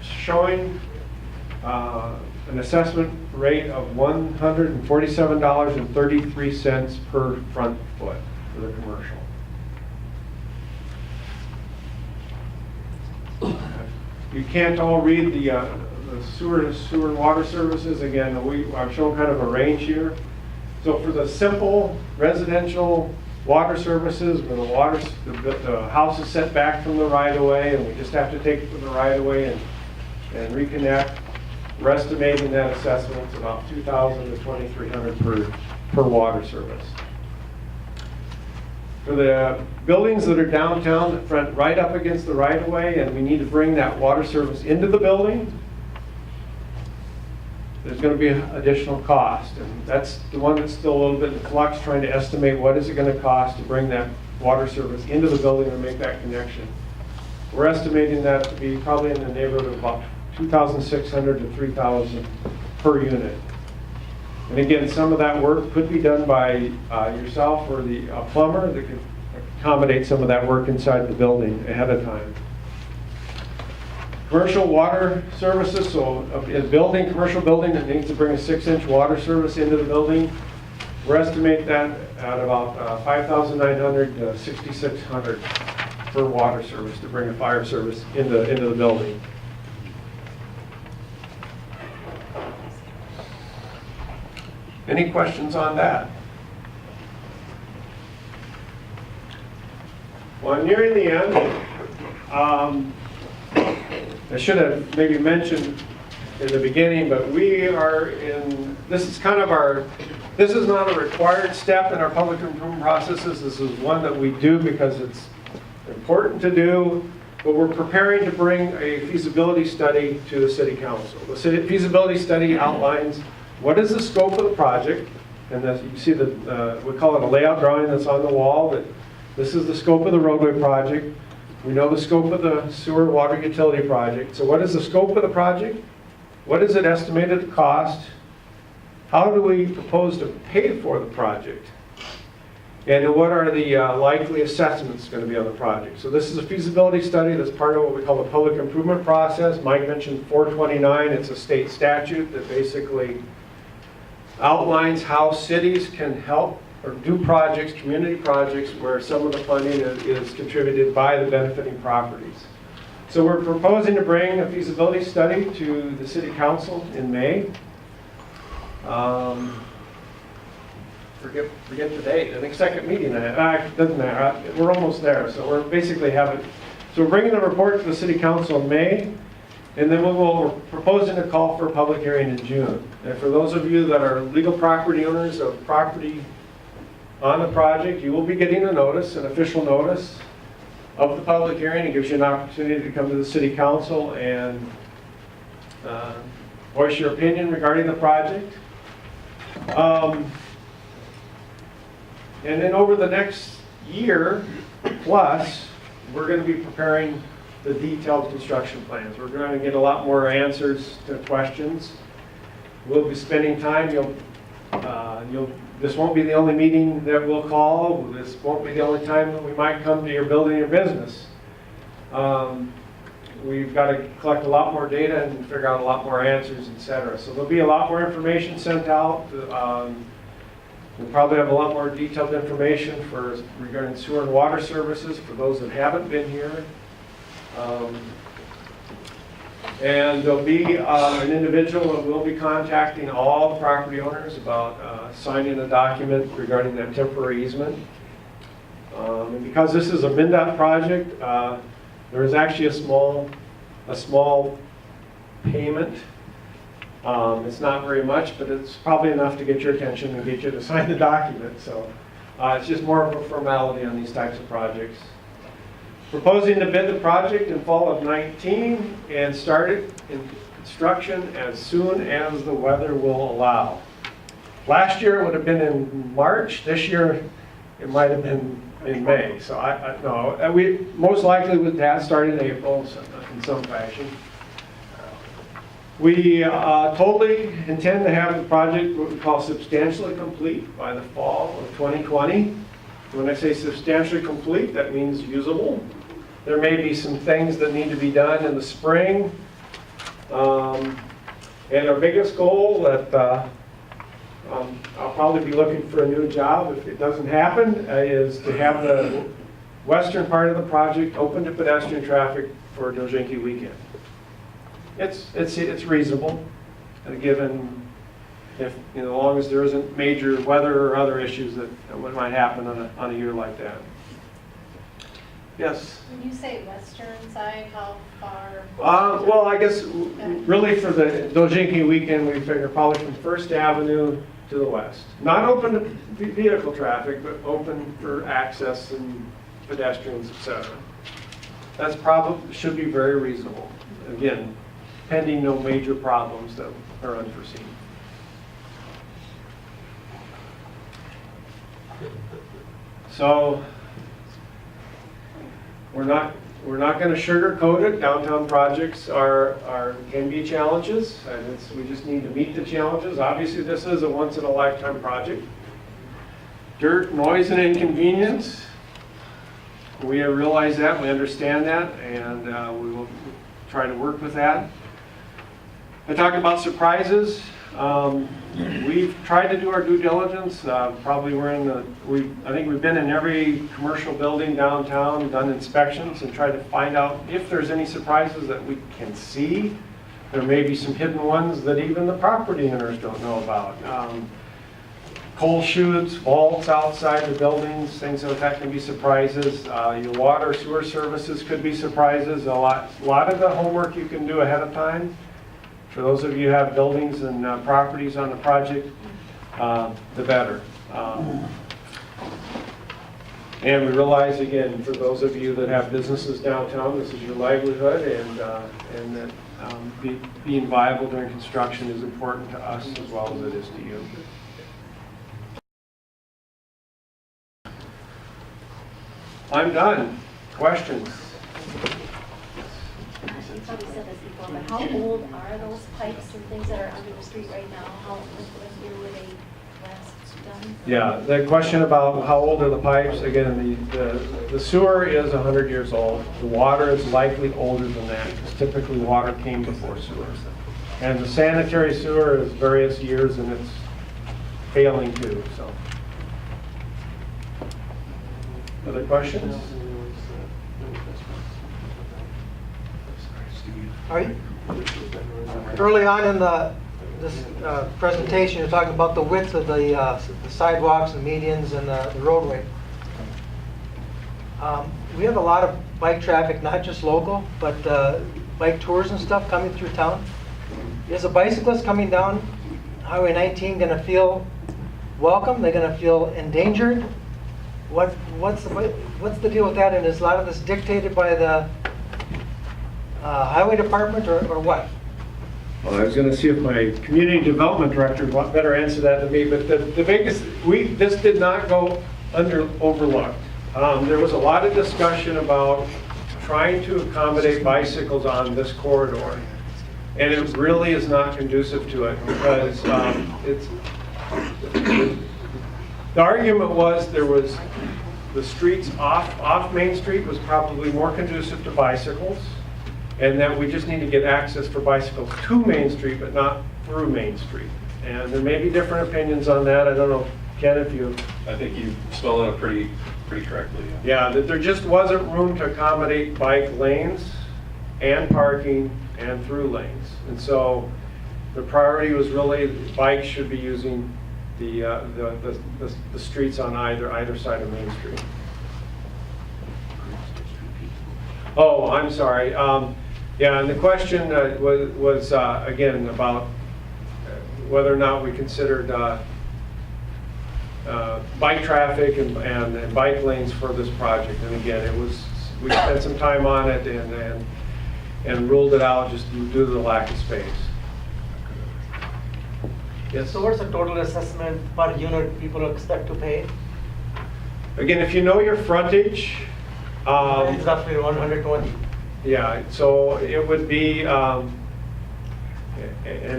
S2: showing an assessment rate of $147.33 per front foot for the commercial. You can't all read the sewer and water services. Again, I've shown kind of a range here. So for the simple residential water services, where the house is set back from the right-of-way, and we just have to take it from the right-of-way and reconnect, we're estimating that assessment is about $2,000 to $2,300 per water service. For the buildings that are downtown that front right up against the right-of-way, and we need to bring that water service into the building, there's going to be additional cost. And that's the one that's still a little bit in flux, trying to estimate what is it going to cost to bring that water service into the building and make that connection. We're estimating that to be probably in the neighborhood of about $2,600 to $3,000 per unit. And again, some of that work could be done by yourself or the plumber that could accommodate some of that work inside the building ahead of time. Commercial water services, so a commercial building that needs to bring a 6-inch water service into the building, we're estimating that at about $5,900 to $6,600 per water service to bring a fire service into the building. Any questions on that? Well, I'm nearing the end. I should have maybe mentioned in the beginning, but this is not a required step in our public improvement processes. This is one that we do because it's important to do, but we're preparing to bring a feasibility study to the City Council. The feasibility study outlines what is the scope of the project, and you see we call it a layout drawing that's on the wall, that this is the scope of the roadway project. We know the scope of the sewer water utility project. So what is the scope of the project? What is it estimated to cost? How do we propose to pay for the project? And what are the likely assessments going to be on the project? So this is a feasibility study that's part of what we call the public improvement process. Mike mentioned 429. It's a state statute that basically outlines how cities can help or do projects, community projects, where some of the funding is contributed by the benefiting properties. So we're proposing to bring a feasibility study to the City Council in May. Forget the date. I think second meeting. Doesn't matter. We're almost there. So we're basically having. So we're bringing the report to the City Council in May, and then we're proposing a call for a public hearing in June. And for those of you that are legal property owners of property on the project, you will be getting a notice, an official notice of the public hearing. It gives you an opportunity to come to the City Council and voice your opinion regarding the project. And then over the next year plus, we're going to be preparing the detailed construction plans. We're going to get a lot more answers to questions. We'll be spending time. This won't be the only meeting that we'll call. This won't be the only time that we might come to your building or business. We've got to collect a lot more data and figure out a lot more answers, etc. So there'll be a lot more information sent out. We'll probably have a lot more detailed information regarding sewer and water services for those that haven't been here. And there'll be an individual that will be contacting all the property owners about signing a document regarding that temporary easement. And because this is a MnDOT project, there is actually a small payment. It's not very much, but it's probably enough to get your attention and get you to sign the document. So it's just more of a formality on these types of projects. Proposing to bid the project in fall of 19 and start it in construction as soon as the weather will allow. Last year it would have been in March. This year it might have been in May. So we most likely would have started in April in some fashion. We totally intend to have the project what we call substantially complete by the fall of 2020. When I say substantially complete, that means usable. There may be some things that need to be done in the spring. And our biggest goal that I'll probably be looking for a new job if it doesn't happen is to have the western part of the project open to pedestrian traffic for Dojinki weekend. It's reasonable, given if as long as there isn't major weather or other issues that might happen on a year like that. Yes.
S4: When you say western side, how far?
S2: Well, I guess really for the Dojinki weekend, we figure probably from First Avenue to the west. Not open to vehicle traffic, but open for access and pedestrians, etc. That's probably should be very reasonable. Again, pending no major problems that are unforeseen. So we're not going to sugarcoat it. Downtown projects can be challenges, and we just need to meet the challenges. Obviously, this is a once-in-a-lifetime project. Dirt, noise, and inconvenience. We realize that, we understand that, and we will try to work with that. I talked about surprises. We've tried to do our due diligence. Probably I think we've been in every commercial building downtown, done inspections, and tried to find out if there's any surprises that we can see. There may be some hidden ones that even the property owners don't know about. Coal chutes, vaults outside the buildings, things like that can be surprises. Your water, sewer services could be surprises. A lot of the homework you can do ahead of time. For those of you who have buildings and properties on the project, the better. And we realize, again, for those of you that have businesses downtown, this is your livelihood, and that being viable during construction is important to us as well as it is to you. I'm done. Questions?
S4: You probably said this before, but how old are those pipes and things that are under the street right now? What year were they last done?
S2: Yeah, the question about how old are the pipes, again, the sewer is 100 years old. The water is likely older than that, because typically water came before sewer. And the sanitary sewer is various years, and it's failing too, so. Other questions?
S5: Early on in the this presentation, you're talking about the width of the sidewalks and medians and the roadway. We have a lot of bike traffic, not just local, but bike tours and stuff coming through town. Is a bicyclist coming down Highway 19 going to feel welcome? They're going to feel endangered? What's the deal with that? And is a lot of this dictated by the highway department or what?
S2: Well, I was going to see if my community development director would better answer that than me, but the biggest, this did not go overlooked. There was a lot of discussion about trying to accommodate bicycles on this corridor, and it really is not conducive to it because the argument was the streets off Main Street was probably more conducive to bicycles, and that we just need to get access for bicycles to Main Street, but not through Main Street. And there may be different opinions on that. I don't know, Ken, if you...
S6: I think you spelled it out pretty correctly.
S2: Yeah, that there just wasn't room to accommodate bike lanes and parking and through lanes. And so the priority was really bikes should be using the streets on either side of Main Street. Oh, I'm sorry. Yeah, and the question was again about whether or not we considered bike traffic and bike lanes for this project. And again, we spent some time on it and ruled it out just due to the lack of space. Yes?
S5: So what's the total assessment per unit people expect to pay?
S2: Again, if you know your frontage,
S5: It's roughly 120.
S2: yeah, so it would be, and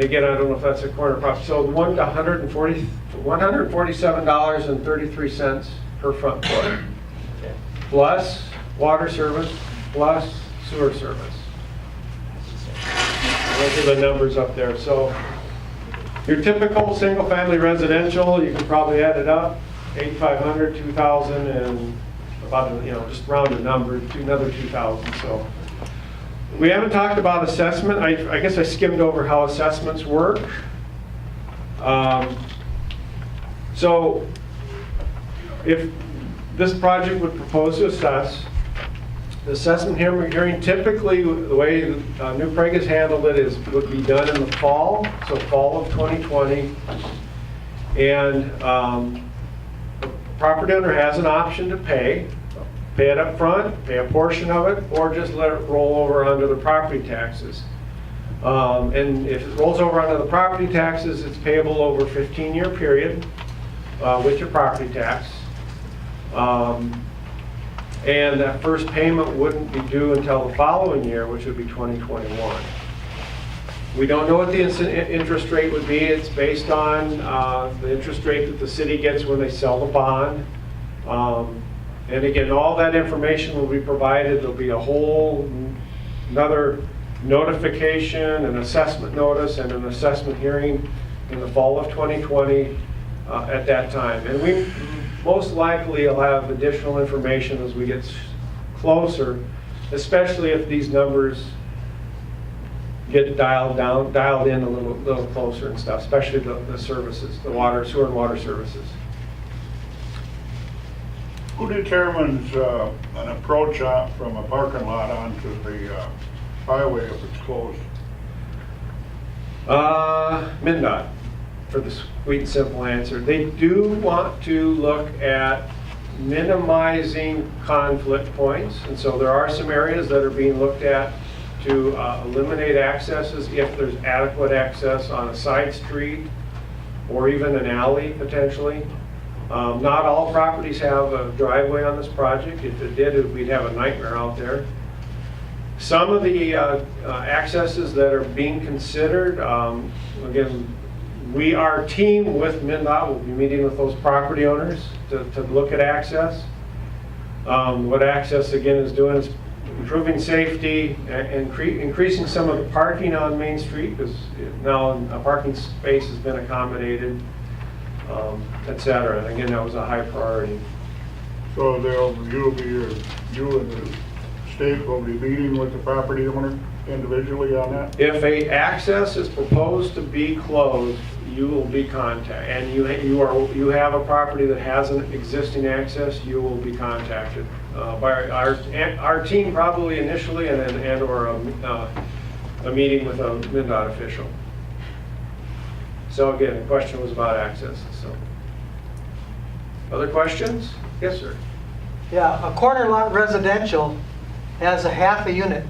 S2: again, I don't know if that's a corner property, so $147.33 per front foot, plus water service, plus sewer service. Those are the numbers up there. So your typical single-family residential, you can probably add it up, 8,500, 2,000, and about, just round a number, another 2,000. So we haven't talked about assessment. I guess I skimmed over how assessments work. So if this project would propose to assess, the assessment hearing typically, the way New Prague has handled it would be done in the fall, so fall of 2020. And the property owner has an option to pay it up front, pay a portion of it, or just let it roll over onto the property taxes. And if it rolls over onto the property taxes, it's payable over a 15-year period with your property tax. And that first payment wouldn't be due until the following year, which would be 2021. We don't know what the interest rate would be. It's based on the interest rate that the city gets when they sell the bond. And again, all that information will be provided. There'll be a whole another notification, an assessment notice, and an assessment hearing in the fall of 2020 at that time. And we most likely will have additional information as we get closer, especially if these numbers get dialed in a little closer and stuff, especially the services, the water, sewer and water services.
S7: Who determines an approach from a parking lot onto the highway if it's closed?
S2: MnDOT, for the sweet and simple answer. They do want to look at minimizing conflict points, and so there are some areas that are being looked at to eliminate accesses if there's adequate access on a side street or even an alley potentially. Not all properties have a driveway on this project. If it did, we'd have a nightmare out there. Some of the accesses that are being considered, again, our team with MnDOT will be meeting with those property owners to look at access. What access, again, is doing is improving safety and increasing some of the parking on Main Street, because now a parking space has been accommodated, et cetera. And again, that was a high priority.
S7: So you and the state will be meeting with the property owner? individually on that?
S2: If a access is proposed to be closed, you will be contacted, and you have a property that has an existing access, you will be contacted by our team probably initially, and or a meeting with a MnDOT official. So again, the question was about access. So, other questions? Yes, sir.
S5: Yeah, a corner lot residential has a half a unit,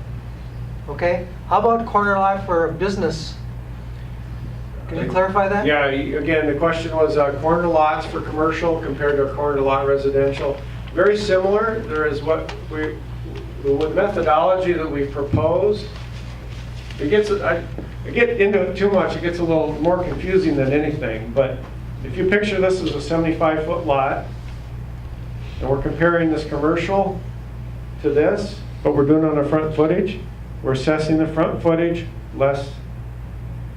S5: okay? How about corner lot for a business? Can you clarify that?
S2: Yeah, again, the question was corner lots for commercial compared to a corner lot residential. Very similar. There is the methodology that we proposed. It gets, I get into it too much, it gets a little more confusing than anything, but if you picture this as a 75-foot lot, and we're comparing this commercial to this, but we're doing it on the front footage, we're assessing the front footage less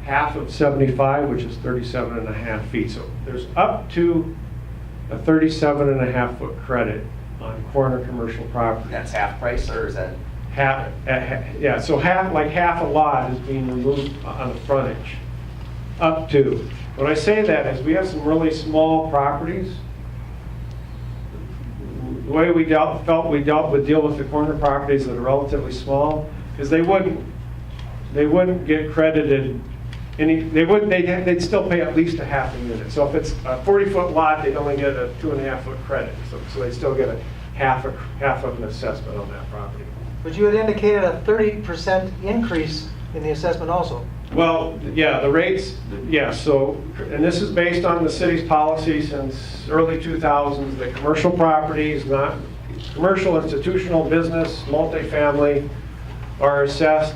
S2: half of 75, which is 37.5 feet. So there's up to a 37.5 foot credit on corner commercial property.
S8: That's half price, or is that?
S2: Half, yeah, so half a lot is being removed on the frontage, up to. When I say that is we have some really small properties. The way we dealt with the corner properties that are relatively small, because they wouldn't get credited they'd still pay at least a half a unit. So if it's a 40-foot lot, they'd only get a 2.5 foot credit. So they'd still get a half of an assessment on that property.
S5: But you had indicated a 30% increase in the assessment also.
S2: Well, yeah, the rates, yeah, so, and this is based on the city's policy since early 2000s, that commercial properties, not commercial, institutional, business, multifamily, are assessed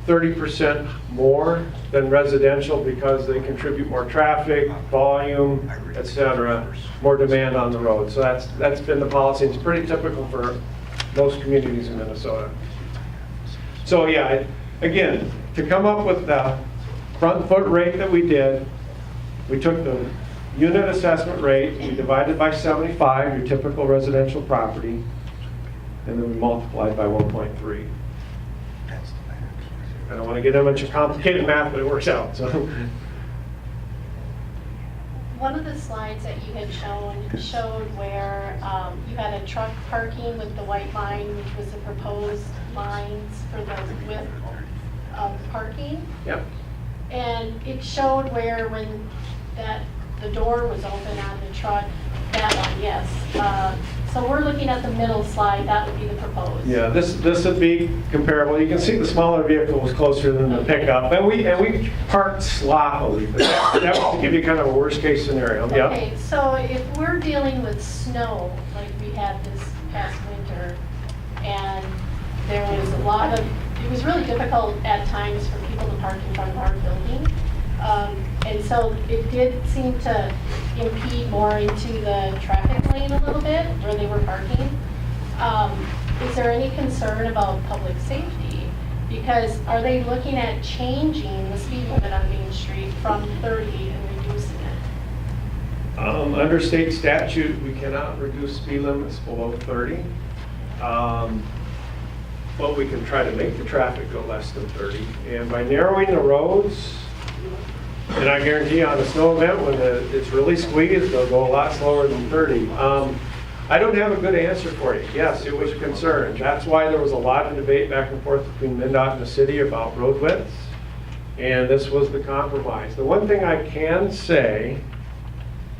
S2: 30% more than residential because they contribute more traffic, volume, et cetera, more demand on the road. So that's been the policy. It's pretty typical for most communities in Minnesota. So yeah, again, to come up with the front foot rate that we did, we took the unit assessment rate, we divided by 75, your typical residential property, and then we multiplied by 1.3. I don't want to get into much complicated math, but it works out. So.
S4: One of the slides that you had showed where you had a truck parking with the white line, which was the proposed lines for the width of parking.
S2: Yep.
S4: And it showed where when the door was open on the truck, that one, yes. So we're looking at the middle slide, that would be the proposed.
S2: Yeah, this would be comparable. You can see the smaller vehicle was closer than the pickup, and we parked sloppily. But that was to give you kind of a worst case scenario. Yep.
S4: Okay, so if we're dealing with snow, like we had this past winter, and there was a lot of, it was really difficult at times for people to park in front of our building. And so it did seem to impede more into the traffic lane a little bit where they were parking. Is there any concern about public safety? Because are they looking at changing the speed limit on Main Street from 30 and reducing it?
S2: Under state statute, we cannot reduce speed limits below 30. But we can try to make the traffic go less than 30. And by narrowing the roads, and I guarantee you on a snow event, when it's really squeezed, they'll go a lot slower than 30. I don't have a good answer for you. Yes, it was a concern. That's why there was a lot of debate back and forth between MnDOT and the city about road widths. And this was the compromise. The one thing I can say,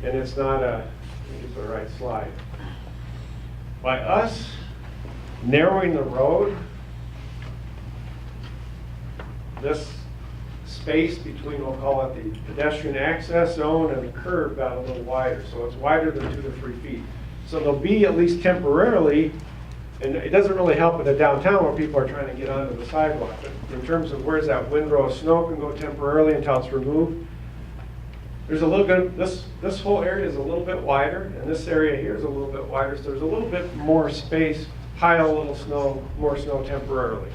S2: and it's not let me get the right slide. By us narrowing the road, this space between, we'll call it the pedestrian access zone and the curb, got a little wider. So it's wider than 2 to 3 feet. So there'll be, at least temporarily, and it doesn't really help in the downtown where people are trying to get onto the sidewalk, but in terms of where's that windrow of snow can go temporarily until it's removed, there's a little bit, this whole area is a little bit wider, and this area here is a little bit wider, so there's a little bit more space, pile a little snow, more snow temporarily.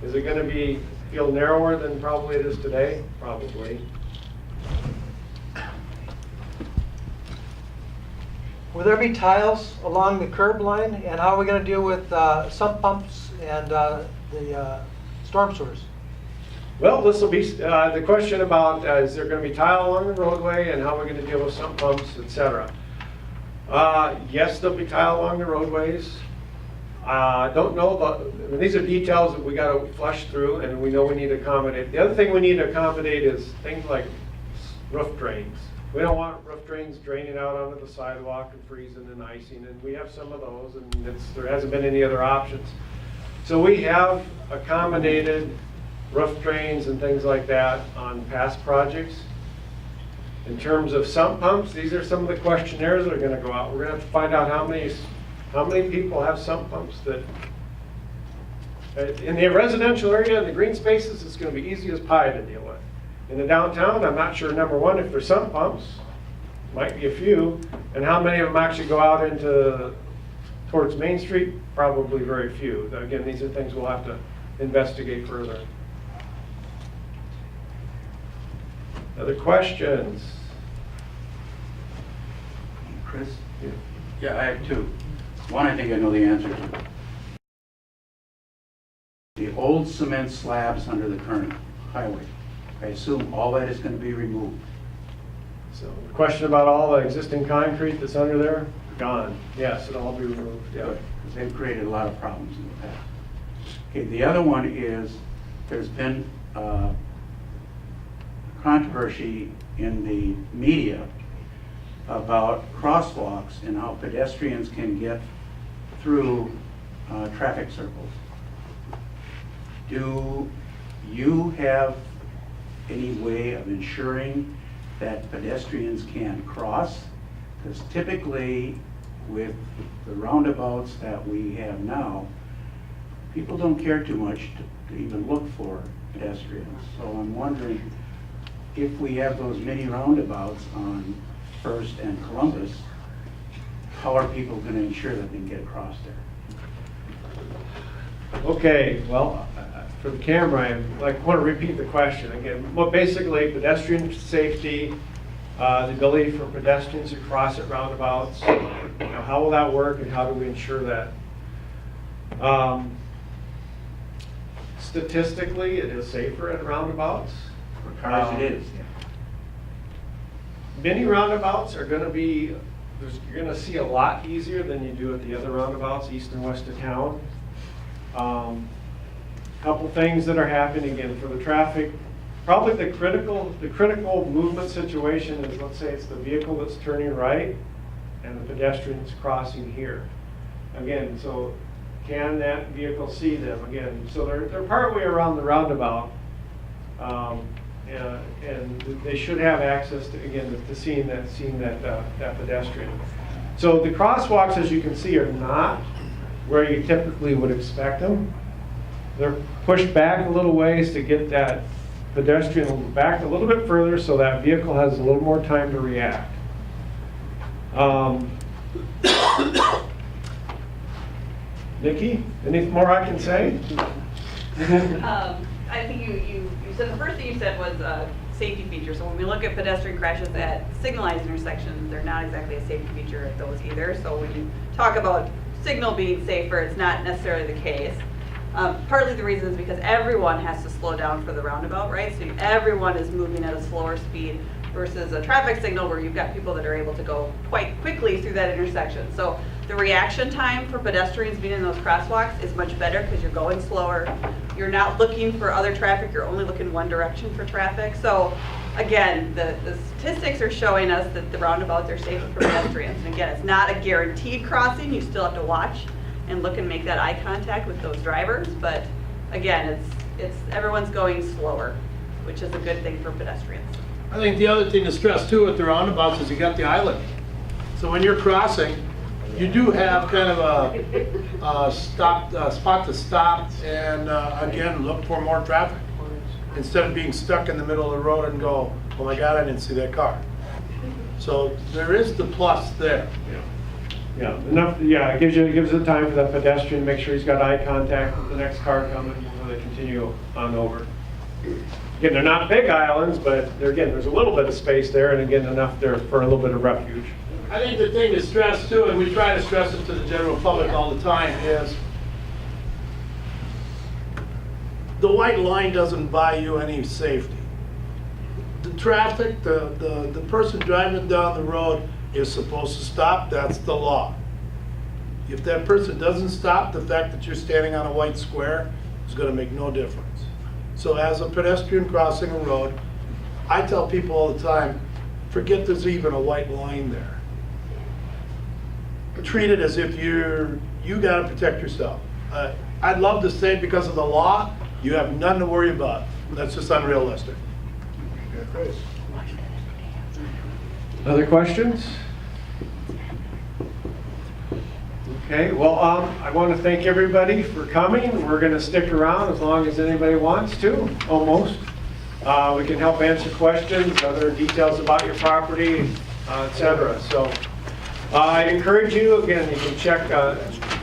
S2: Is it going to feel narrower than probably it is today? Probably.
S5: Will there be tiles along the curb line? And how are we going to deal with sump pumps and the storm sewers?
S2: Well, this will be, the question about, is there gonna be tile along the roadway and how we're gonna deal with sump pumps, et cetera. Yes, there'll be tile along the roadways. Don't know about, I mean, these are details that we gotta flush through and we know we need to accommodate. The other thing we need to accommodate is things like roof drains. We don't want roof drains draining out onto the sidewalk and freezing and icing, and we have some of those, and there hasn't been any other options. So we have accommodated roof drains and things like that on past projects. In terms of sump pumps, these are some of the questionnaires that are gonna go out. We're gonna have to find out how many people have sump pumps that, in the residential area, in the green spaces, it's gonna be easy as pie to deal with. In the downtown, I'm not sure, number one, if there's sump pumps, might be a few, and how many of them actually go out towards Main Street, probably very few. Again, these are things we'll have to investigate further. Other questions?
S8: Chris?
S2: Yeah.
S8: Yeah, I have two. One, I think I know the answer to. The old cement slabs under the current highway, I assume all that is going to be removed.
S2: So the question about all the existing concrete that's under there, gone. Yes, it'll all be removed, yeah.
S8: Because they've created a lot of problems in the past. Okay, the other one is, there's been controversy in the media about crosswalks and how pedestrians can get through traffic circles. Do you have any way of ensuring that pedestrians can cross? Because typically with the roundabouts that we have now, people don't care too much to even look for pedestrians. So I'm wondering if we have those mini roundabouts on First and Columbus, how are people going to ensure that they can get across there?
S2: Okay, well, for the camera, I want to repeat the question again. Well, basically, pedestrian safety, the ability for pedestrians to cross at roundabouts, how will that work and how do we ensure that? Statistically, it is safer at roundabouts.
S8: For cars it is.
S2: Many roundabouts are going to be, you're going to see a lot easier than you do at the other roundabouts, east and west of town. Couple things that are happening again for the traffic. Probably the critical movement situation is, let's say it's the vehicle that's turning right and the pedestrian's crossing here. Again, so can that vehicle see them? Again, so they're partway around the roundabout. And they should have access to, again, to seeing that pedestrian. So the crosswalks, as you can see, are not where you typically would expect them. They're pushed back a little ways to get that pedestrian back a little bit further so that vehicle has a little more time to react. Nikki, any more I can say?
S9: I think you said the first thing you said was safety feature. So when we look at pedestrian crashes at signalized intersections, they're not exactly a safety feature at those either. So when you talk about signal being safer, it's not necessarily the case. Partly the reason is because everyone has to slow down for the roundabout, right? So everyone is moving at a slower speed versus a traffic signal where you've got people that are able to go quite quickly through that intersection. So the reaction time for pedestrians being in those crosswalks is much better because you're going slower. You're not looking for other traffic, you're only looking one direction for traffic. So again, the statistics are showing us that the roundabouts are safer for pedestrians. And again, it's not a guaranteed crossing, you still have to watch and look and make that eye contact with those drivers. But again, it's everyone's going slower, which is a good thing for pedestrians.
S3: I think the other thing to stress too with the roundabouts is you got the island. So when you're crossing, you do have kind of a spot to stop and again, look for more traffic. Instead of being stuck in the middle of the road and go, oh my God, I didn't see that car. So there is the plus there.
S2: Yeah, enough. Yeah, it gives it time for that pedestrian, make sure he's got eye contact with the next car coming before they continue on over. Again, they're not big islands, but there's a little bit of space there, and again, enough there for a little bit of refuge.
S3: I think the thing to stress too, and we try to stress it to the general public all the time, is the white line doesn't buy you any safety. The traffic, the person driving down the road is supposed to stop, that's the law. If that person doesn't stop, the fact that you're standing on a white square is gonna make no difference. So as a pedestrian crossing a road, I tell people all the time, forget there's even a white line there. Treat it as if you gotta protect yourself. I'd love to say because of the law, you have nothing to worry about. That's just unrealistic.
S2: Other questions? Okay, well, I want to thank everybody for coming. We're going to stick around as long as anybody wants to, almost. We can help answer questions, other details about your property, etc. So I encourage you, again, you can check,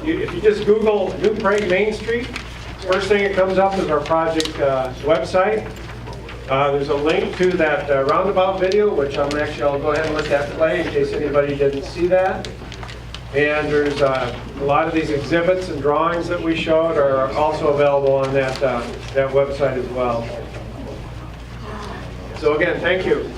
S2: if you just Google New Prague Main Street, first thing that comes up is our project website. There's a link to that roundabout video, which I'll go ahead and let that play in case anybody didn't see that. And there's a lot of these exhibits and drawings that we showed are also available on that website as well. So again, thank you.